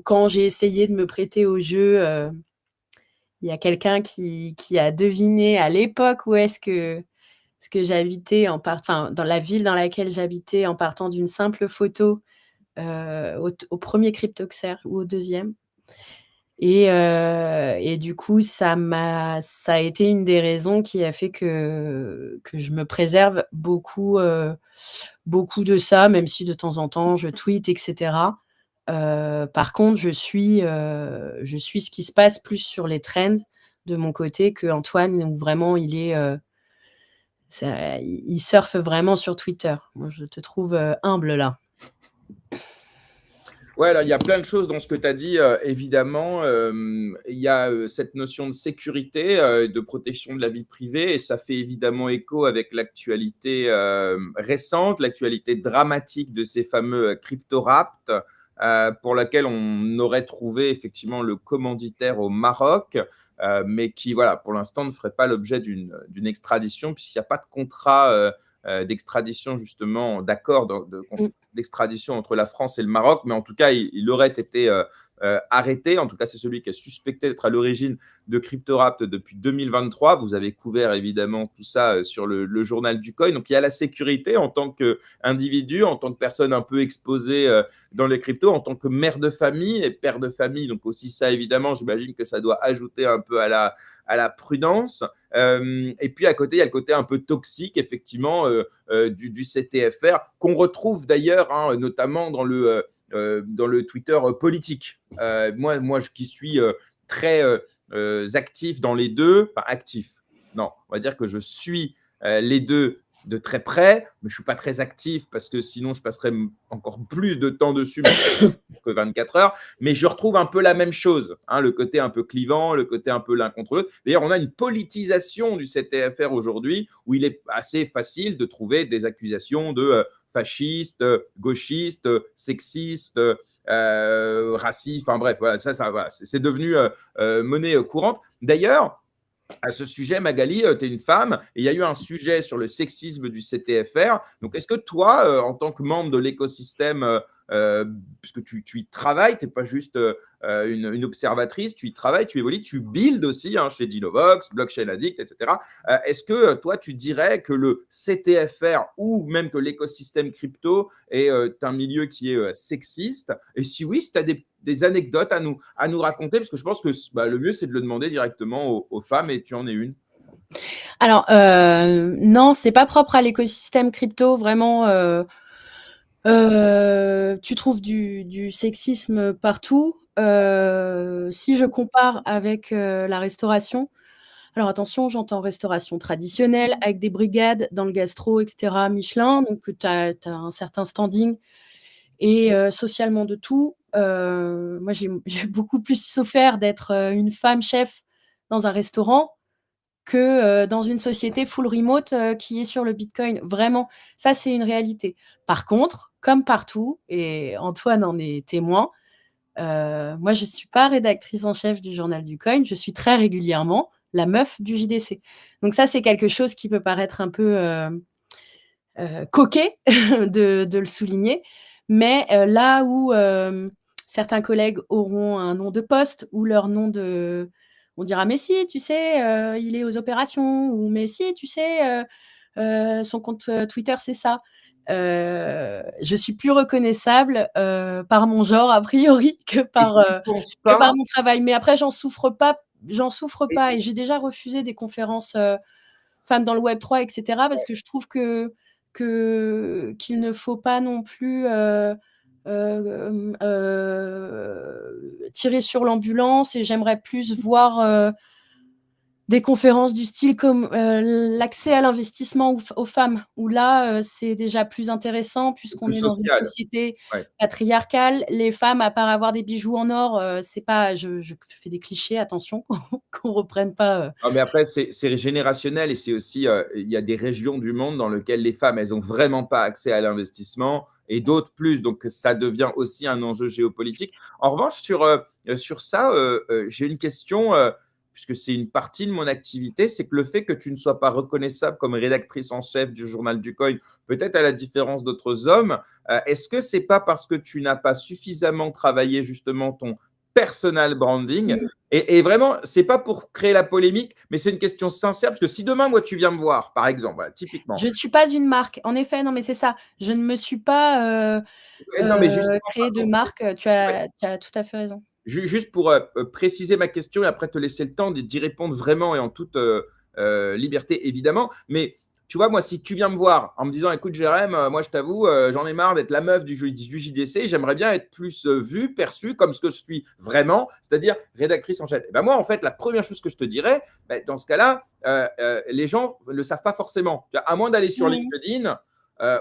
Quand j'ai essayé de me prêter au jeu, il y a quelqu'un qui a deviné à l'époque où est-ce que j'habitais, dans la ville dans laquelle j'habitais, en partant d'une simple photo au premier Cryptoxer ou au deuxième. Et du coup, ça a été une des raisons qui a fait que je me préserve beaucoup de ça, même si de temps en temps je tweete, etc. Par contre, je suis ce qui se passe plus sur les trends de mon côté que Antoine, où vraiment il surfe vraiment sur Twitter. Moi, je te trouve humble là. Ouais, alors, il y a plein de choses dans ce que tu as dit, évidemment. Il y a cette notion de sécurité, de protection de la vie privée, et ça fait évidemment écho avec l'actualité récente, l'actualité dramatique de ces fameux crypto-rapts, pour laquelle on aurait trouvé effectivement le commanditaire au Maroc, mais qui, voilà, pour l'instant, ne ferait pas l'objet d'une extradition, puisqu'il n'y a pas de contrat d'extradition, justement, d'accord Mmh. d'extradition entre la France et le Maroc, mais en tout cas, il aurait été arrêté. En tout cas, c'est celui qui est suspecté d'être à l'origine de Cryptorapt depuis 2023. Vous avez couvert évidemment tout ça sur le journal du Coin. Donc, il y a la sécurité en tant qu'individu, en tant que personne un peu exposée dans les cryptos, en tant que mère de famille et père de famille. Donc, aussi, ça, évidemment, j'imagine que ça doit ajouter un peu à la prudence. Et puis, à côté, il y a le côté un peu toxique, effectivement, du CTFR, qu'on retrouve d'ailleurs, hein, notamment dans le Twitter politique. Moi, qui suis très actif dans les deux, enfin actif, non, on va dire que je suis les deux de très près, mais je ne suis pas très actif parce que sinon je passerais encore plus de temps dessus que 24 heures. Mais je retrouve un peu la même chose, hein, le côté un peu clivant, le côté un peu l'un contre l'autre. D'ailleurs, on a une politisation du CTFR aujourd'hui où il est assez facile de trouver des accusations de fascistes, gauchistes, sexistes, raciste, enfin bref, voilà, voilà, c'est devenu monnaie courante. D'ailleurs, à ce sujet, Magali, tu es une femme et il y a eu un sujet sur le sexisme du CTFR. Donc, est-ce que toi, en tant que membre de l'écosystème, puisque tu y travailles, tu n'es pas juste une observatrice, tu y travailles, tu évolues, tu builds aussi hein, chez Dinovox, Blockchain Addict, etc. Est-ce que toi, tu dirais que le CTFR ou même que l'écosystème crypto est un milieu qui est sexiste? Et si oui, si tu as des anecdotes à nous raconter, parce que je pense que le mieux, c'est de le demander directement aux femmes, et tu en es une. Alors, non, c'est pas propre à l'écosystème crypto, vraiment. Tu trouves du sexisme partout. Si je compare avec la restauration, alors attention, j'entends restauration traditionnelle avec des brigades dans le gastro, etc., Michelin, donc tu as un certain standing et socialement de tout. Moi, j'ai beaucoup plus souffert d'être une femme chef dans un restaurant que dans une société full remote qui est sur le Bitcoin. Vraiment, ça, c'est une réalité. Par contre, comme partout, et Antoine en est témoin, moi, je ne suis pas rédactrice en chef du journal du Coin, je suis très régulièrement la meuf du JDC. Donc ça, c'est quelque chose qui peut paraître un peu coquet de le souligner, mais là où certains collègues auront un nom de poste ou leur nom de... On dira, mais si, tu sais, il est aux opérations, ou mais si, tu sais, son compte Twitter, c'est ça. Je suis plus reconnaissable par mon genre, a priori, que par mon travail. Mais après, j'en souffre pas, et j'ai déjà refusé des conférences femmes dans le Web3, etc., parce que je trouve qu'il ne faut pas non plus tirer sur l'ambulance, et j'aimerais plus voir des conférences du style comme l'accès à l'investissement aux femmes, où là, c'est déjà plus intéressant puisqu'on est dans une société patriarcale. Les femmes, à part avoir des bijoux en or, c'est pas... Je fais des clichés, attention, qu'on reprenne pas. Non, mais après, c'est générationnel, et c'est aussi, il y a des régions du monde dans lesquelles les femmes, elles n'ont vraiment pas accès à l'investissement, et d'autres plus. Donc, ça devient aussi un enjeu géopolitique. En revanche, sur ça, j'ai une question, puisque c'est une partie de mon activité, c'est que le fait que tu ne sois pas reconnaissable comme rédactrice en chef du journal du Coin, peut-être à la différence d'autres hommes, est-ce que c'est pas parce que tu n'as pas suffisamment travaillé justement ton personal branding? Et vraiment, c'est pas pour créer la polémique, mais c'est une question sincère, parce que si demain, moi, tu viens me voir, par exemple, voilà, typiquement. Je ne suis pas une marque. En effet, non, mais c'est ça. Je ne me suis pas créé de marque. Tu as tout à fait raison. Juste pour préciser ma question et après te laisser le temps d'y répondre vraiment et en toute liberté, évidemment. Mais tu vois, moi, si tu viens me voir en me disant, écoute, Jérém, moi, je t'avoue, j'en ai marre d'être la meuf du JDC, j'aimerais bien être plus vue, perçue comme ce que je suis vraiment, c'est-à-dire rédactrice en chef. Et ben moi, en fait, la première chose que je te dirais, dans ce cas-là, les gens ne le savent pas forcément. À moins d'aller sur LinkedIn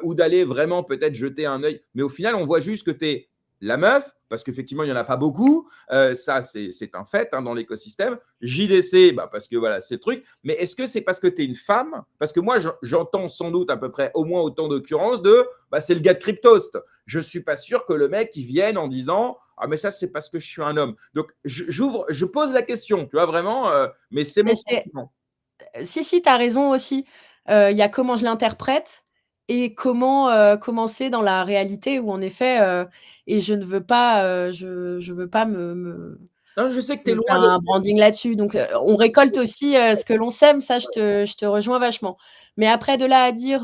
ou d'aller vraiment peut-être jeter un œil. Mais au final, on voit juste que tu es la meuf, parce qu'effectivement, il n'y en a pas beaucoup. Ça, c'est un fait hein, dans l'écosystème. JDC, parce que voilà, c'est le truc. Mais est-ce que c'est parce que tu es une femme? Parce que moi, j'entends sans doute à peu près au moins autant d'occurrences de c'est le gars de Cryptost. Je ne suis pas sûr que le mec il vienne en disant ah, mais ça, c'est parce que je suis un homme. Donc, je pose la question, tu vois, vraiment, mais c'est mon sentiment. Si, tu as raison aussi. Il y a comment je l'interprète. et comment, commencer dans la réalité où en effet, et je ne veux pas, je veux pas Non, je sais que tu es me faire loin un d'être branding là-dessus. Donc, on récolte aussi, ce que l'on sème, ça je te rejoins vachement. Mais après de là à dire,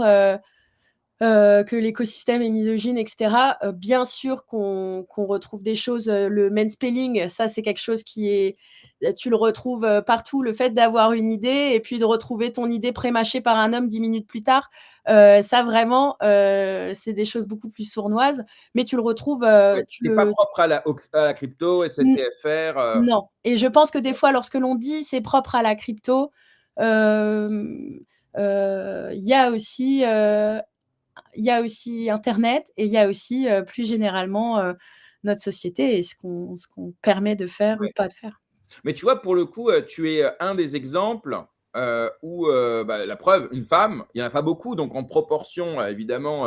que l'écosystème est misogyne, et cetera, bien sûr qu'on retrouve des choses, le mansplaining, ça c'est quelque chose qui est tu le retrouves, partout. Le fait d'avoir une idée et puis de retrouver ton idée prémâchée par un homme 10 minutes plus tard, ça vraiment, c'est des choses beaucoup plus sournoises, mais tu le retrouves, ouais, tu c'est pas le propre à la crypto, n SNTFR, non, et je pense que des fois lorsque l'on dit: «C'est propre à la crypto», hem, il y a aussi, il y a aussi internet et il y a aussi, plus généralement, notre société et ce qu'on permet de faire ou ouais. pas de faire. Mais tu vois, pour le coup, tu es, un des exemples, où, bah, la preuve, une femme, il y en a pas beaucoup, donc en proportion, évidemment,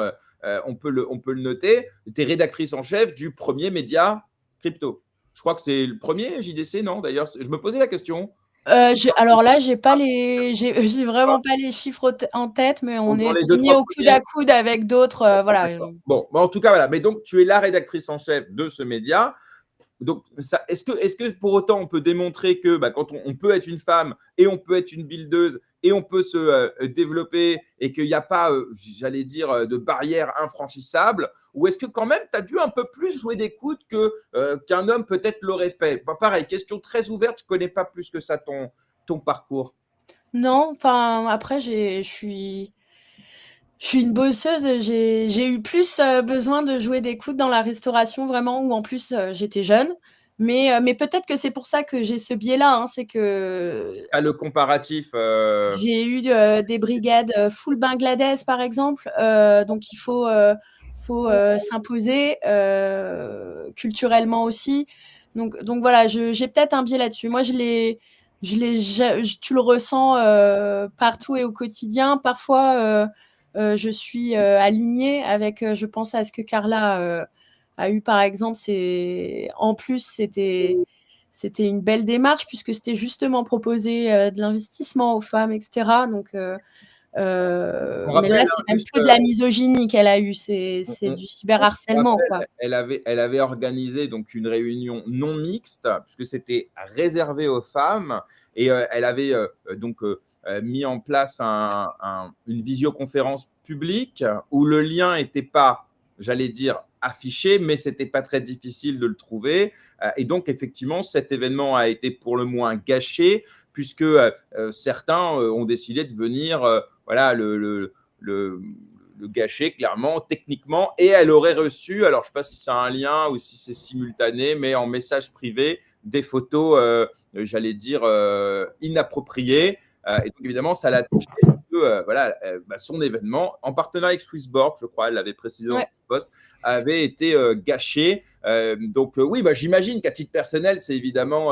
on peut le noter. Tu es rédactrice en chef du premier média crypto. Je crois que c'est le premier JDC, non? D'ailleurs, je me posais la question. Alors là, j'ai pas les j'ai vraiment pas les chiffres en tête, mais on Donc dans est les deux 1 trois au coude premiers. à coude avec d'autres, voilà, D'accord. Bon, bah, en tout cas, voilà. Mais donc, tu es la rédactrice en chef de ce média. Donc, ça, est-ce que pour autant on peut démontrer que bah, quand on peut être une femme et on peut être une buildeuse et on peut se développer et qu'il n'y a pas, j'allais dire, de barrière infranchissable, ou est-ce que quand même tu as dû un peu plus jouer des coudes qu'un homme peut-être l'aurait fait? Bah, pareil, question très ouverte, je ne connais pas plus que ça ton parcours. Non, enfin, après je suis une bosseuse, j'ai eu plus, besoin de jouer des coudes dans la restauration vraiment où en plus, j'étais jeune. Mais peut-être que c'est pour ça que j'ai ce biais-là, hein, c'est que Ah, le comparatif, j'ai eu, des brigades, full Bangladesh par exemple, donc il faut, s'imposer, culturellement aussi. Donc voilà, j'ai peut-être un biais là-dessus. Moi tu le ressens, partout et au quotidien. Parfois, je suis, alignée avec, je pense à ce que Carla, a eu par exemple. En plus, c'était une belle démarche puisque c'était justement proposer, de l'investissement aux femmes, et cetera. Donc, on mais là, rappelle, c'est hein, même juste, plus de la misogynie qu'elle a eu, c'est du on cyberharcèlement, quoi. rappelle, elle avait organisé donc une réunion non mixte, puisque c'était réservé aux femmes, et elle avait donc mis en place une visioconférence publique où le lien n'était pas, j'allais dire, affiché, mais c'était pas très difficile de le trouver. Et donc, effectivement, cet événement a été pour le moins gâché, puisque certains ont décidé de venir voilà, le gâcher clairement, techniquement, et elle aurait reçu, alors je ne sais pas si c'est un lien ou si c'est simultané, mais en message privé, des photos, j'allais dire, inappropriées. Et donc évidemment, ça l'a touché, voilà, bah, son événement, en partenariat avec Swissborg, je crois, elle l'avait précisé dans Ouais. son poste, avait été gâché. Donc oui, bah, j'imagine qu'à titre personnel, c'est évidemment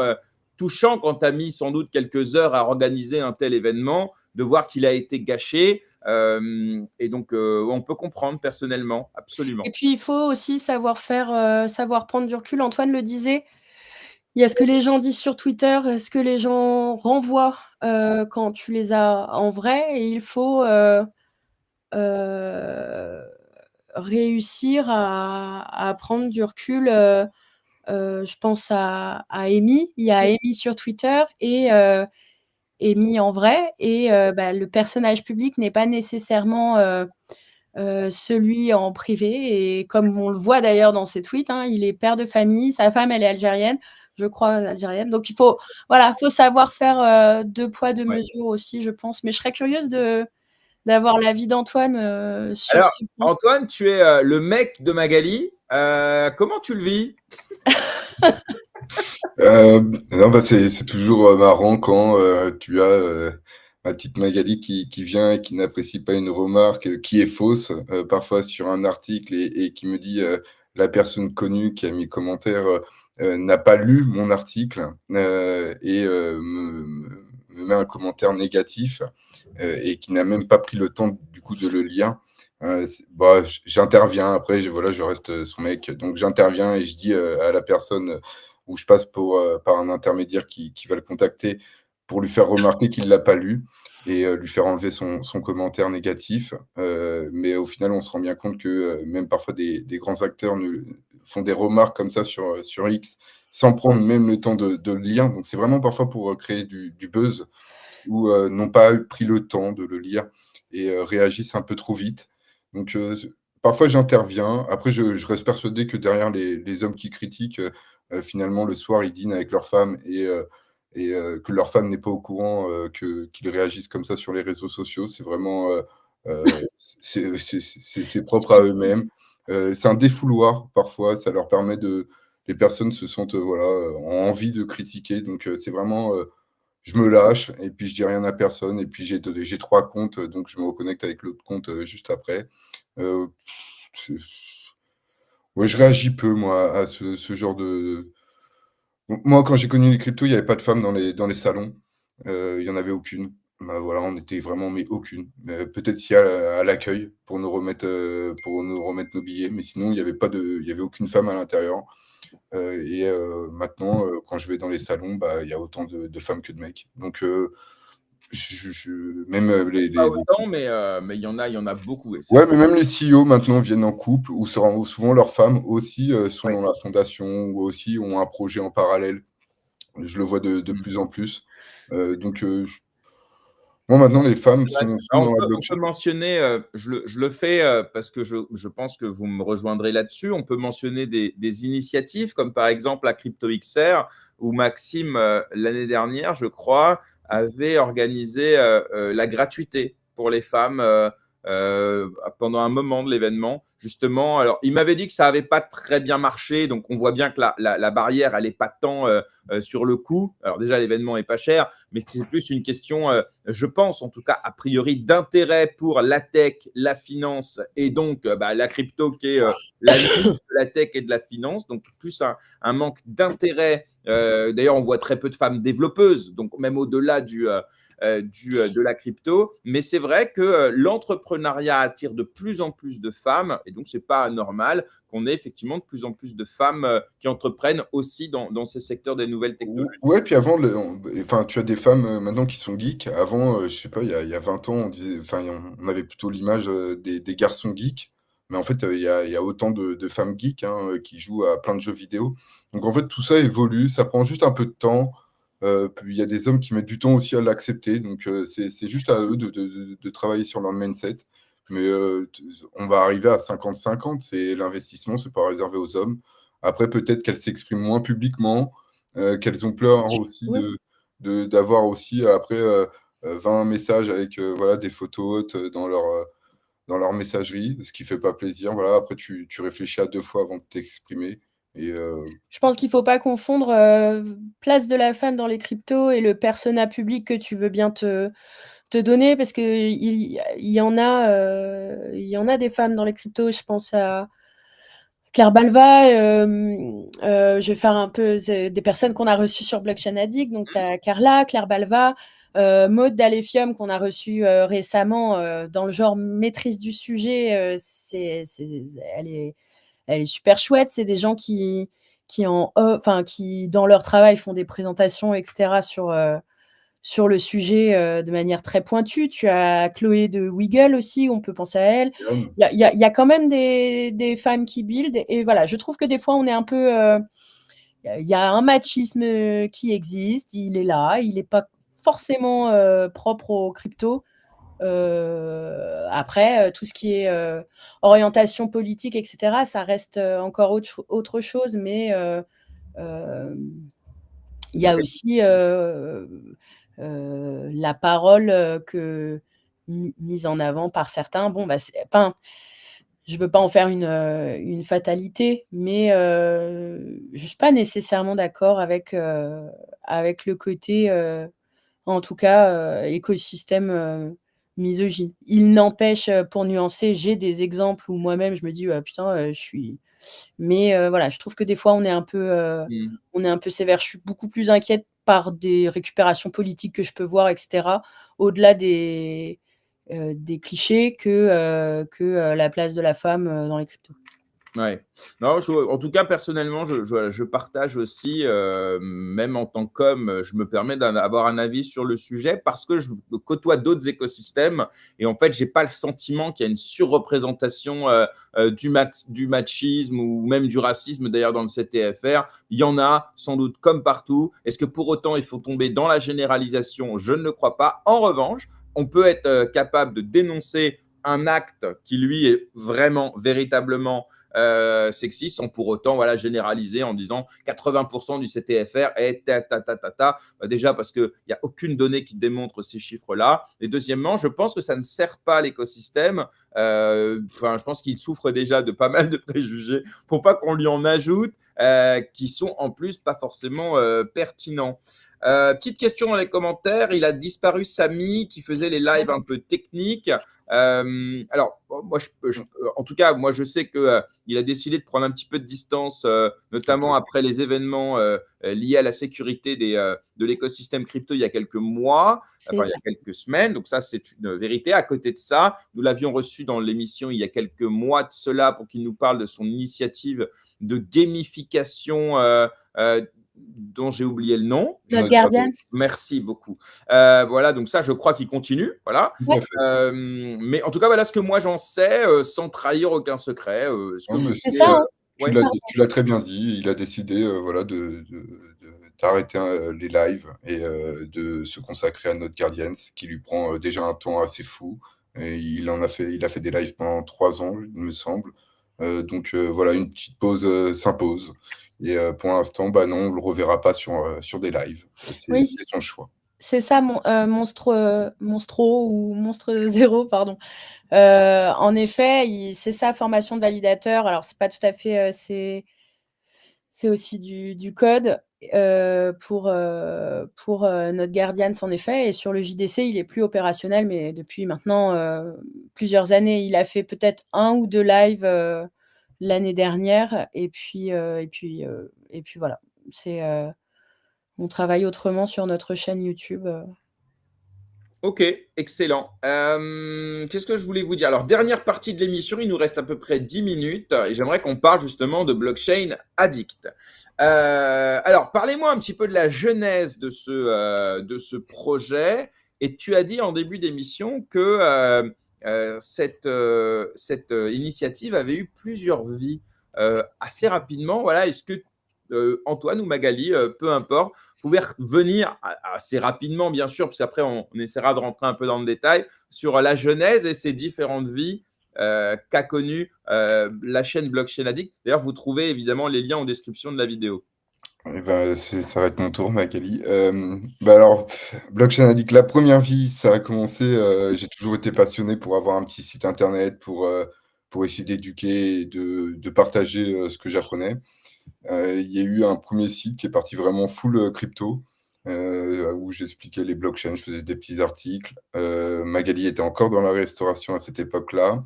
touchant quand tu as mis sans doute quelques heures à organiser un tel événement, de voir qu'il a été gâché. Et donc, on peut comprendre personnellement, Et absolument. puis, il faut aussi savoir faire, savoir prendre du recul. Antoine le disait, il y a ce que les gens disent sur Twitter, ce que les gens renvoient, quand tu les as en vrai, et il faut, heu, réussir à prendre du recul. Je pense à Amy. Il y a Amy sur Twitter et Amy en vrai, et bah, le personnage public n'est pas nécessairement, celui en privé, et comme on le voit d'ailleurs dans ses tweets, hein, il est père de famille, sa femme, elle est algérienne, je crois algérienne. Donc il faut, voilà, faut savoir faire, 2 poids 2 Ouais. mesures aussi, je pense. Mais je serais curieuse d'avoir l'avis d'Antoine, sur Alors, ce point. Antoine, tu es le mec de Magali. Comment tu le vis? Non, bah, c'est toujours marrant quand tu as ma petite Magali qui vient et qui n'apprécie pas une remarque qui est fausse, parfois sur un article, et qui me dit la personne connue qui a mis le commentaire n'a pas lu mon article, et me met un commentaire négatif, et qui n'a même pas pris le temps du coup de le lire. Bah, j'interviens après, voilà, je reste son mec, donc j'interviens et je dis à la personne où je passe par un intermédiaire qui va le contacter, pour lui faire remarquer qu'il l'a pas lu et lui faire enlever son commentaire négatif. Mais au final, on se rend bien compte que, même parfois des grands acteurs font des remarques comme ça sur X, sans prendre même le temps de le lire. Donc c'est vraiment parfois pour, créer du buzz ou, n'ont pas pris le temps de le lire et réagissent un peu trop vite. Donc, parfois j'interviens. Après je reste persuadé que derrière les hommes qui critiquent, finalement le soir ils dînent avec leur femme et que leur femme n'est pas au courant, qu'ils réagissent comme ça sur les réseaux sociaux. C'est vraiment, c'est propre à eux-mêmes. C'est un défouloir parfois, ça leur permet de les personnes se sentent, voilà, ont envie de critiquer. Donc, c'est vraiment, je me lâche et puis je dis rien à personne et puis j'ai 3 comptes, donc je me reconnecte avec l'autre compte, juste après. Heu, c'est ouais, je réagis peu moi à ce genre de moi quand j'ai connu les cryptos, il y avait pas de femmes dans les salons, il y en avait aucune. Bah, voilà, on était vraiment mais aucune. Peut-être si à l'accueil pour nous remettre nos billets, mais sinon il y avait aucune femme à l'intérieur. Maintenant, quand je vais dans les salons, bah, il y a autant de femmes que de mecs. Donc, je même, Pas autant, mais il y en a beaucoup et c'est ouais, mais même les CEO maintenant viennent en couple ou souvent leurs femmes aussi, sont ouais. dans la fondation ou aussi ont un projet en parallèle. Je le vois de Mmh. plus en plus. Donc, moi maintenant les femmes C'est vrai. sont Alors dans la on peut blockchain. mentionner, je le fais, parce que je pense que vous me rejoindrez là-dessus. On peut mentionner des initiatives comme par exemple la CryptoXR où Maxime, l'année dernière, je crois, avait organisé, la gratuité pour les femmes, pendant un moment de l'événement. Justement, alors il m'avait dit que ça avait pas très bien marché, donc on voit bien que la barrière, elle est pas tant, sur le coût. Alors déjà l'événement est pas cher, mais que c'est plus une question, je pense en tout cas a priori d'intérêt pour la tech, la finance et donc la crypto qui est la niche de la tech et de la finance, donc plus un manque d'intérêt. D'ailleurs, on voit très peu de femmes développeuses, donc même au-delà de la crypto. Mais c'est vrai que l'entrepreneuriat attire de plus en plus de femmes et donc c'est pas anormal qu'on ait effectivement de plus en plus de femmes qui entreprennent aussi dans ces secteurs des nouvelles Ou technologies. ouais, puis avant enfin, tu as des femmes, maintenant qui sont geeks. Avant, je sais pas, il y a 20 ans, on disait enfin, on avait plutôt l'image, des garçons geeks. Mais en fait, il y a autant de femmes geeks, hein, qui jouent à plein de jeux vidéo. Donc en fait, tout ça évolue, ça prend juste un peu de temps. Puis il y a des hommes qui mettent du temps aussi à l'accepter. Donc c'est juste à eux de travailler sur leur mindset. Mais on va arriver à 50-50, c'est l'investissement, c'est pas réservé aux hommes. Après peut-être qu'elles s'expriment moins publiquement, qu'elles ont peur aussi Ouais. d'avoir aussi après, 20 messages avec, voilà, des photos hautes, dans leur messagerie, ce qui fait pas plaisir. Voilà, après tu réfléchis à 2 fois avant de t'exprimer et Je pense qu'il faut pas confondre, place de la femme dans les cryptos et le persona public que tu veux bien te donner parce il y en a des femmes dans les cryptos. Je pense à Claire Balva, je vais faire un peu des personnes qu'on a reçues sur Blockchain Addict. Donc, tu as Carla, Claire Balva, Maud d'Alephium qu'on a reçue récemment dans le genre maîtrise du sujet. Elle est super chouette. C'est des gens qui, dans leur travail, font des présentations, etc., sur le sujet de manière très pointue. Tu as Chloé de Wiggle aussi, on peut penser à elle. Yann, Il y a quand même des femmes qui build. Et voilà, je trouve que des fois, on est un peu. Il y a un machisme qui existe, il est là, il n'est pas forcément propre aux crypto. Après, tout ce qui est orientation politique, etc., ça reste encore autre chose, mais il y a aussi la parole mise en avant par certains. Bon, enfin, je ne veux pas en faire une fatalité, mais je ne suis pas nécessairement d'accord avec le côté, en tout cas, écosystème misogyne. Il n'empêche, pour nuancer, j'ai des exemples où moi-même je me dis putain, je suis. Mais voilà, je trouve que des fois Mmh. on est un peu sévère. Je suis beaucoup plus inquiète par des récupérations politiques que je peux voir, etc. Au-delà des clichés que la place de la femme dans les cryptos. Ouais. Non, en tout cas, personnellement, je partage aussi, même en tant qu'homme, je me permets d'avoir un avis sur le sujet parce que je côtoie d'autres écosystèmes et en fait, j'ai pas le sentiment qu'il y a une surreprésentation du machisme ou même du racisme d'ailleurs dans le CTFR. Il y en a sans doute comme partout. Est-ce que pour autant il faut tomber dans la généralisation? Je ne le crois pas. En revanche, on peut être capable de dénoncer un acte qui lui est vraiment, véritablement sexiste sans pour autant généraliser en disant 80% du CTFR est ta ta ta ta ta. Déjà parce qu'il n'y a aucune donnée qui démontre ces chiffres-là. Et deuxièmement, je pense que ça ne sert pas l'écosystème. Je pense qu'il souffre déjà de pas mal de préjugés pour pas qu'on lui en ajoute qui sont en plus pas forcément pertinents. Petite question dans les commentaires, il a disparu Samy qui faisait les lives un peu techniques. Alors, moi, en tout cas, moi, je sais que il a décidé de prendre un petit peu de distance, notamment après les événements liés à la sécurité de l'écosystème crypto il y a quelques mois, enfin il y a quelques semaines. Donc ça, c'est une vérité. À côté de ça, nous l'avions reçu dans l'émission il y a quelques mois de cela pour qu'il nous parle de son initiative de gamification dont j'ai oublié le nom. Notre Guardians. Merci beaucoup. Voilà, donc ça, je crois qu'il continue. Voilà. Mais en tout cas, voilà ce que moi j'en sais, sans trahir aucun secret. C'est ça, hein. Tu l'as très bien dit. Il a décidé d'arrêter les lives et de se consacrer à notre Guardians, qui lui prend déjà un temps assez fou. Et il a fait des lives pendant 3 ans, il me semble. Donc voilà, une petite pause s'impose. Et pour l'instant, non, on ne le reverra pas sur des lives. C'est son choix. C'est ça, Monstro ou Monstre Zéro, pardon. En effet, c'est ça, formation de validateur. Alors, c'est pas tout à fait, c'est aussi du code pour notre Guardians, en effet. Et sur le JDC, il est plus opérationnel, mais depuis maintenant plusieurs années. Il a fait peut-être 1 ou 2 lives l'année dernière. Et puis voilà. On travaille autrement sur notre chaîne YouTube. Ok, excellent. Qu'est-ce que je voulais vous dire? Alors, dernière partie de l'émission, il nous reste à peu près 10 minutes et j'aimerais qu'on parle justement de Blockchain Addict. Alors, parlez-moi un petit peu de la genèse de ce projet. Et tu as dit en début d'émission que cette initiative avait eu plusieurs vies assez rapidement. Voilà, est-ce que Antoine ou Magali, peu importe, pouvez revenir assez rapidement, bien sûr, parce qu'après, on essaiera de rentrer un peu dans le détail, sur la genèse et ses différentes vies qu'a connues la chaîne Blockchain Addict. D'ailleurs, vous trouvez évidemment les liens en description de la vidéo. Ça va être mon tour, Magali. Alors, Blockchain Addict, la première vie, ça a commencé. J'ai toujours été passionné pour avoir un petit site internet, pour essayer d'éduquer et de partager ce que j'apprenais. Il y a eu un premier site qui est parti vraiment full crypto, où j'expliquais les blockchains, je faisais des petits articles. Magali était encore dans la restauration à cette époque-là.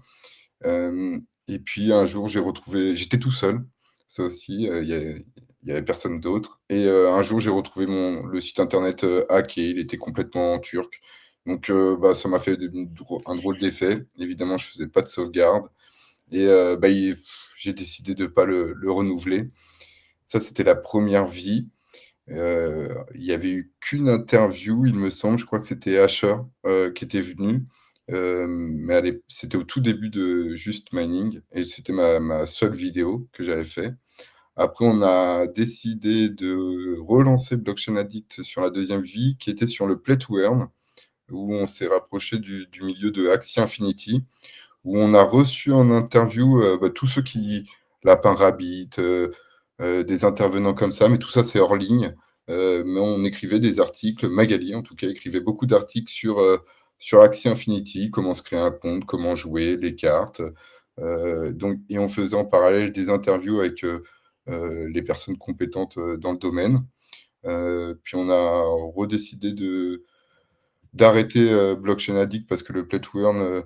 Et puis un jour, j'étais tout seul, ça aussi, il y avait personne d'autre. Et un jour, j'ai retrouvé le site internet hacké, il était complètement en turc. Donc ça m'a fait un drôle d'effet. Évidemment, je faisais pas de sauvegarde. Et j'ai décidé de ne pas le renouveler. Ça, c'était la première vie. Il n'y avait eu qu'une interview, il me semble. Je crois que c'était Asher qui était venu. Mais c'était au tout début de Just Mining. Et c'était ma seule vidéo que j'avais fait. Après, on a décidé de relancer Blockchain Addict sur la deuxième vie, qui était sur le Play to Earn, où on s'est rapproché du milieu de Axie Infinity, où on a reçu en interview tous ceux qui... Lapin Rabbit, des intervenants comme ça, mais tout ça, c'est hors ligne. Mais on écrivait des articles, Magali, en tout cas, écrivait beaucoup d'articles sur Axie Infinity, comment se créer un compte, comment jouer, les cartes. Et on faisait en parallèle des interviews avec les personnes compétentes dans le domaine. Puis on a redécidé d'arrêter Blockchain Addict parce que le Play to Earn,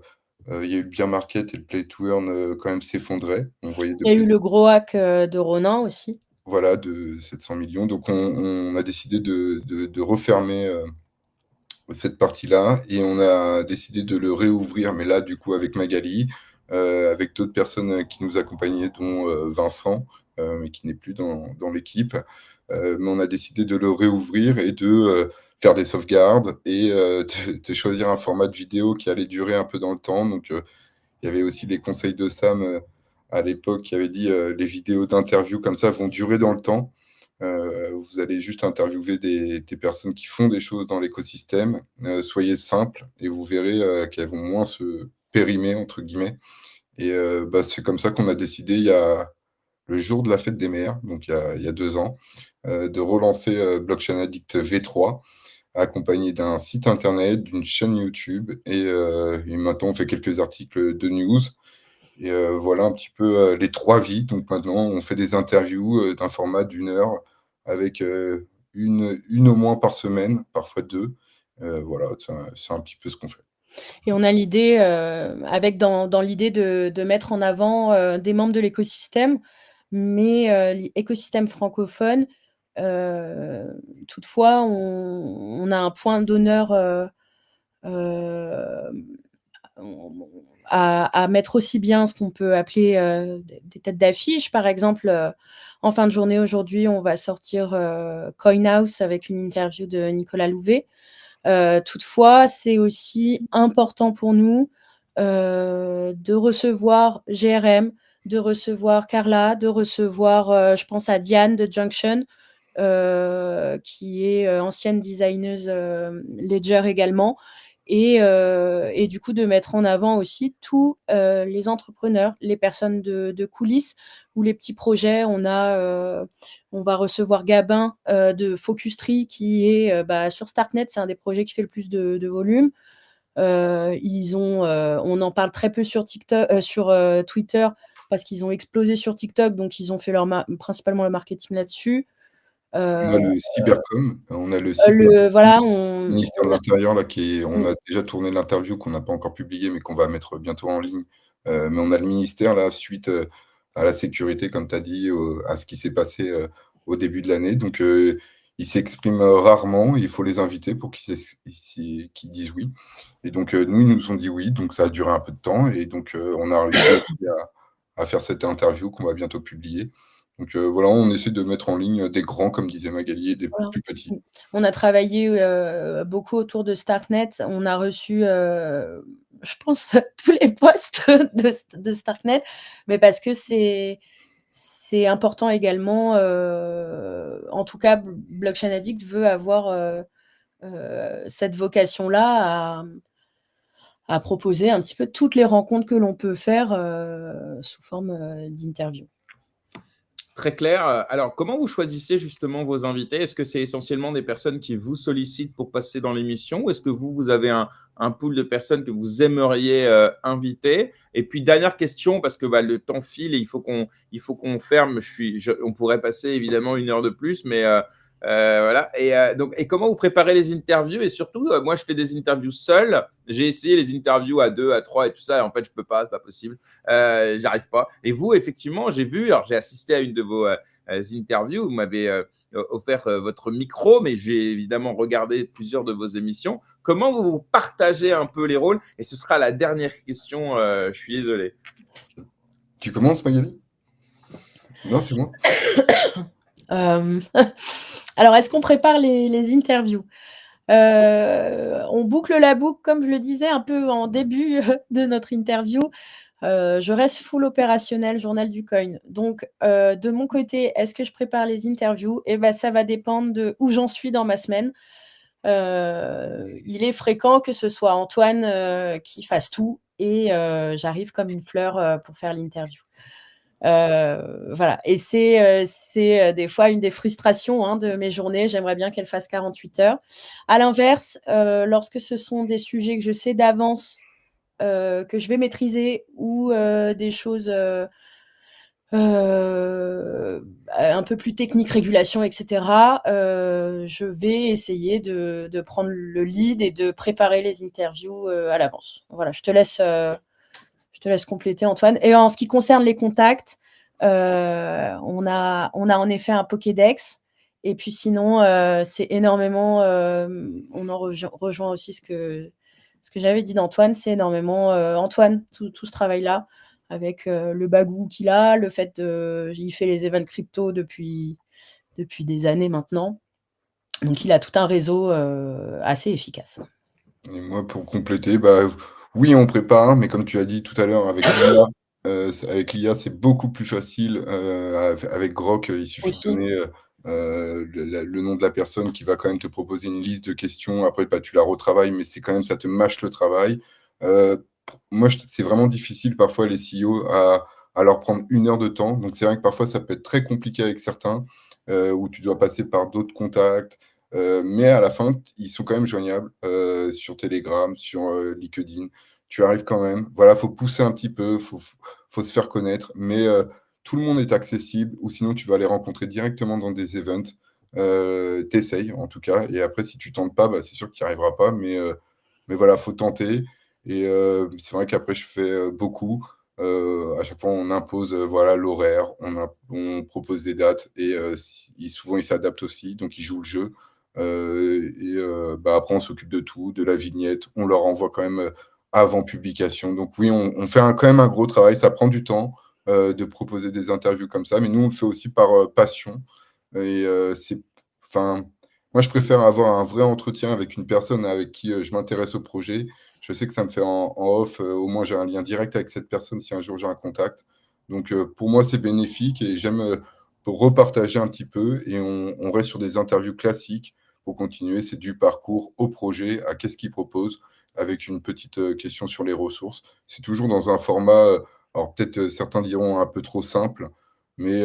il y a eu le bear market et le Play to Earn quand même s'effondrait. Il y a eu le gros hack de Ronin aussi. Voilà, de 700 millions. Donc on a décidé de refermer cette partie-là et on a décidé de le réouvrir, mais là, du coup, avec Magali, avec d'autres personnes qui nous accompagnaient, dont Vincent, mais qui n'est plus dans l'équipe. Mais on a décidé de le réouvrir et de faire des sauvegardes et de choisir un format de vidéo qui allait durer un peu dans le temps. Donc, il y avait aussi les conseils de Sam à l'époque qui avait dit les vidéos d'interview comme ça vont durer dans le temps. Vous allez juste interviewer des personnes qui font des choses dans l'écosystème. Soyez simple et vous verrez qu'elles vont moins se périmer, entre guillemets. Et c'est comme ça qu'on a décidé, il y a le jour de la fête des mères, donc il y a 2 ans, de relancer Blockchain Addict V3, accompagné d'un site internet, d'une chaîne YouTube et maintenant on fait quelques articles de news et voilà un petit peu, les 3 vies. Donc maintenant on fait des interviews, d'un format d'1 heure avec, 1 au moins par semaine, parfois 2. Voilà, c'est un petit peu ce qu'on fait. Et on a l'idée, avec dans l'idée de mettre en avant, des membres de l'écosystème, mais l'écosystème francophone. Toutefois, on a un point d'honneur, à mettre aussi bien ce qu'on peut appeler des têtes d'affiche. Par exemple, en fin de journée aujourd'hui, on va sortir CoinHouse avec une interview de Nicolas Louvet. Toutefois, c'est aussi important pour nous de recevoir GRM, de recevoir Carla, de recevoir, je pense à Diane de Junction, qui est ancienne designeuse Ledger également. Et du coup, de mettre en avant aussi tous les entrepreneurs, les personnes de coulisses ou les petits projets. On va recevoir Gabin de Focus Tree qui est sur Starknet. C'est un des projets qui fait le plus de volume. On en parle très peu sur TikTok, sur Twitter parce qu'ils ont explosé sur TikTok, donc ils ont fait principalement le marketing là-dessus. On a le Cybercom, on a le Voilà, ministère de l'Intérieur là on a déjà tourné l'interview qu'on n'a pas encore publiée, mais qu'on va mettre bientôt en ligne. Mais on a le ministère là, suite à la sécurité, comme tu as dit, à ce qui s'est passé au début de l'année. Donc, ils s'expriment rarement, il faut les inviter pour qu'ils disent oui. Et donc, nous, ils nous ont dit oui, donc ça a duré un peu de temps. Et donc, on a réussi aussi à faire cette interview qu'on va bientôt publier. Donc voilà, on essaie de mettre en ligne des grands, comme disait Magali, et des Voilà. plus petits. On a travaillé beaucoup autour de Starknet. On a reçu, je pense, tous les postes de Starknet, mais parce que c'est important également. En tout cas, Blockchain Addict veut avoir cette vocation-là à proposer un petit peu toutes les rencontres que l'on peut faire sous forme d'interview. Très clair. Alors, comment vous choisissez justement vos invités? Est-ce que c'est essentiellement des personnes qui vous sollicitent pour passer dans l'émission ou est-ce que vous avez un pool de personnes que vous aimeriez inviter? Et puis, dernière question, parce que le temps file et il faut qu'on ferme. On pourrait passer évidemment 1 heure de plus, mais voilà. Et comment vous préparez les interviews? Et surtout, moi, je fais des interviews seul. J'ai essayé les interviews à 2, à 3 et tout ça. Et en fait, je peux pas, c'est pas possible. J'arrive pas. Et vous, effectivement, j'ai assisté à une de vos interviews. Vous m'avez offert votre micro, mais j'ai évidemment regardé plusieurs de vos émissions. Comment vous partagez un peu les rôles? Et ce sera la dernière question. Je suis désolé. Tu commences, Magali? Non, c'est moi. Alors, est-ce qu'on prépare les interviews? On boucle la boucle, comme je le disais un peu en début de notre interview. Je reste full opérationnel, journal du coin. Donc, de mon côté, est-ce que je prépare les interviews? Ça va dépendre de où j'en suis dans ma semaine. Il est fréquent que ce soit Antoine qui fasse tout et j'arrive comme une fleur pour faire l'interview. Voilà. Et c'est des fois une des frustrations de mes journées. J'aimerais bien qu'elle fasse 48 heures. À l'inverse, lorsque ce sont des sujets que je sais d'avance que je vais maîtriser ou des choses un peu plus techniques, régulation, etc., je vais essayer de prendre le lead et de préparer les interviews à l'avance. Voilà, je te laisse compléter, Antoine. Et en ce qui concerne les contacts, on a en effet un Pokédex. Et puis sinon, c'est énormément. On en rejoint aussi ce Ce que j'avais dit d'Antoine, c'est énormément Antoine, tout ce travail-là, avec le bagou qu'il a, le fait il fait les events crypto depuis des années maintenant. Donc, il a tout un réseau assez efficace. Et moi, pour compléter, oui, on prépare, mais comme tu as dit tout à l'heure, avec l'IA, c'est beaucoup plus facile. Avec Grok, il suffit de Aussi. donner le nom de la personne qui va quand même te proposer une liste de questions. Après, tu la retravailles, mais c'est quand même, ça te mâche le travail. Moi, c'est vraiment difficile parfois les CEO à leur prendre 1 heure de temps. Donc, c'est vrai que parfois, ça peut être très compliqué avec certains, où tu dois passer par d'autres contacts. Mais à la fin, ils sont quand même joignables sur Telegram, sur LinkedIn. Tu arrives quand même. Voilà, faut pousser un petit peu, faut se faire connaître, mais tout le monde est accessible, ou sinon tu vas les rencontrer directement dans des events. T'essayes en tout cas, et après si tu tentes pas, c'est sûr que tu n'y arriveras pas, mais voilà, faut tenter. Et c'est vrai qu'après je fais beaucoup. À chaque fois, on impose voilà l'horaire, on propose des dates, et souvent ils s'adaptent aussi, donc ils jouent le jeu. Après, on s'occupe de tout, de la vignette, on leur envoie quand même avant publication. Donc oui, on fait quand même un gros travail, ça prend du temps de proposer des interviews comme ça, mais nous, on le fait aussi par passion. Et moi, je préfère avoir un vrai entretien avec une personne avec qui je m'intéresse au projet. Je sais que ça me fait en off, au moins j'ai un lien direct avec cette personne si un jour j'ai un contact. Donc pour moi, c'est bénéfique, et j'aime repartager un petit peu, et on reste sur des interviews classiques pour continuer. C'est du parcours au projet, à qu'est-ce qu'il propose, avec une petite question sur les ressources. C'est toujours dans un format, alors peut-être certains diront un peu trop simple, mais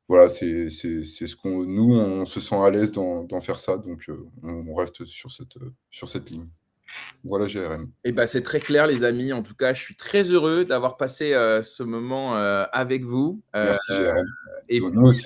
voilà, c'est ce nous, on se sent à l'aise d'en faire ça, donc on reste sur cette ligne. Voilà GRM. C'est très clair, les amis. En tout cas, je suis très heureux d'avoir passé ce moment avec vous. Merci GRM. Et Nous puis, aussi.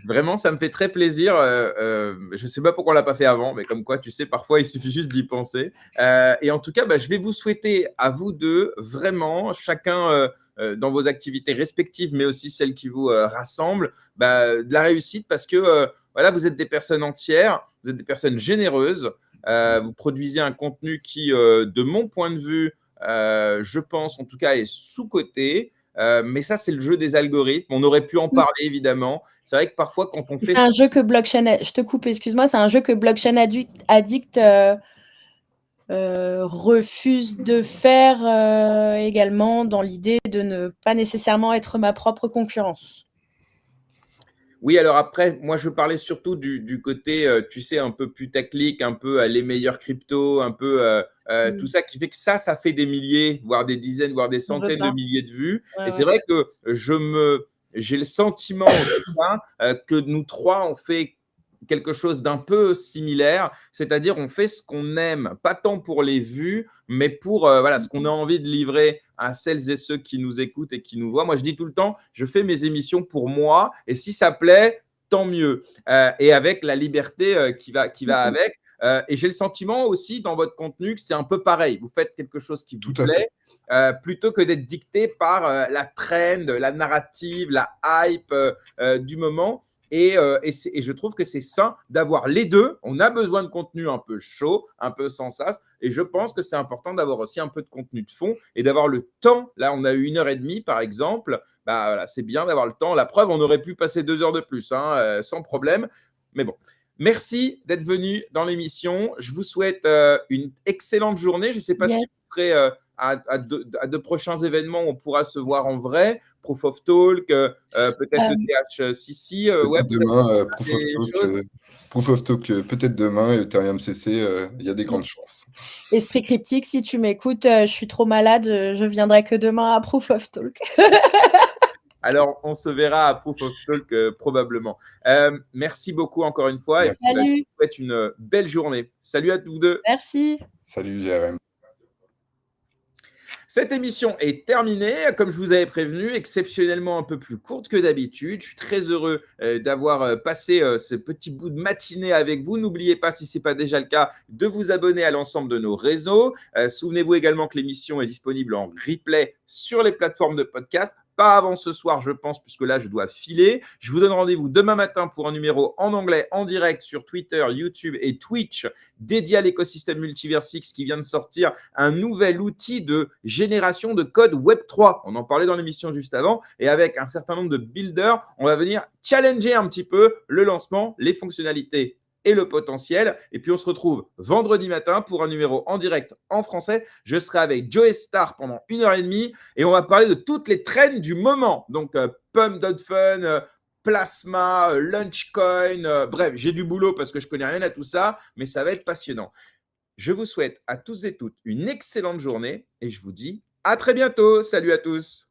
vraiment, ça me fait très plaisir. Je ne sais pas pourquoi on ne l'a pas fait avant, mais comme quoi, tu sais, parfois, il suffit juste d'y penser. Et en tout cas, je vais vous souhaiter à vous deux, vraiment, chacun dans vos activités respectives, mais aussi celles qui vous rassemblent, de la réussite, parce que voilà, vous êtes des personnes entières, vous êtes des personnes généreuses. Vous produisez un contenu qui, de mon point de vue, je pense en tout cas, est sous-coté. Mais ça, c'est le jeu des algorithmes. On aurait pu en parler, évidemment. C'est vrai que parfois, quand on fait… C'est un jeu que Blockchain… Je te coupe, excuse-moi. C'est un jeu que Blockchain Addict refuse de faire également, dans l'idée de ne pas nécessairement être ma propre concurrence. Oui, alors après, moi, je parlais surtout du côté, tu sais, un peu putaclic, un peu les meilleurs cryptos, un peu tout ça qui fait que ça fait des milliers, voire des dizaines, voire des centaines de milliers de vues. Ouais, et c'est vrai que j'ai le sentiment en tout cas, que nous trois, on fait quelque chose d'un peu similaire, c'est-à-dire on fait ce qu'on aime, pas tant pour les vues, mais pour voilà, ce qu'on a envie de livrer à celles et ceux qui nous écoutent et qui nous voient. Moi, je dis tout le temps, je fais mes émissions pour moi, et si ça plaît, tant mieux. Et avec la liberté qui va avec. Et j'ai le sentiment aussi dans votre contenu que c'est un peu pareil. Vous faites quelque chose qui vous plaît, plutôt que d'être dicté par la trend, la narrative, la hype du moment. Et je trouve que c'est sain d'avoir les deux. On a besoin de contenu un peu chaud, un peu sans sas. Et je pense que c'est important d'avoir aussi un peu de contenu de fond et d'avoir le temps. Là, on a eu 1h30, par exemple. Voilà, c'est bien d'avoir le temps. La preuve, on aurait pu passer 2 heures de plus, sans problème. Mais bon, merci d'être venu dans l'émission. Je vous souhaite une excellente journée. Je ne sais pas si vous serez à de prochains événements où on pourra se voir en vrai. Proof of Talk, peut-être le THCC. Peut-être demain, Proof of Talk, peut-être demain, et Ethereum CC, il y a des grandes chances. Esprit cryptique, si tu m'écoutes, je suis trop malade, je viendrai que demain à Proof of Talk. Alors, on se verra à Proof of Talk probablement. Merci beaucoup encore une fois. Merci. Et puis, je vous souhaite une belle journée. Salut à tous deux. Merci. Salut GRM. Cette émission est terminée, comme je vous avais prévenu, exceptionnellement un peu plus courte que d'habitude. Je suis très heureux d'avoir passé ce petit bout de matinée avec vous. N'oubliez pas, si ce n'est pas déjà le cas, de vous abonner à l'ensemble de nos réseaux. Souvenez-vous également que l'émission est disponible en replay sur les plateformes de podcast, pas avant ce soir, je pense, puisque là, je dois filer. Je vous donne rendez-vous demain matin pour un numéro en anglais, en direct sur Twitter, YouTube et Twitch, dédié à l'écosystème Multiversix qui vient de sortir un nouvel outil de génération de code Web3. On en parlait dans l'émission juste avant. Et avec un certain nombre de builders, on va venir challenger un petit peu le lancement, les fonctionnalités et le potentiel. Et puis, on se retrouve vendredi matin pour un numéro en direct en français. Je serai avec Joey Star pendant 1h30 et on va parler de toutes les trends du moment. Donc, Pump.fun, Plasma, Launchcoin. Bref, j'ai du boulot parce que je connais rien à tout ça, mais ça va être passionnant. Je vous souhaite à tous et toutes une excellente journée et je vous dis à très bientôt. Salut à tous.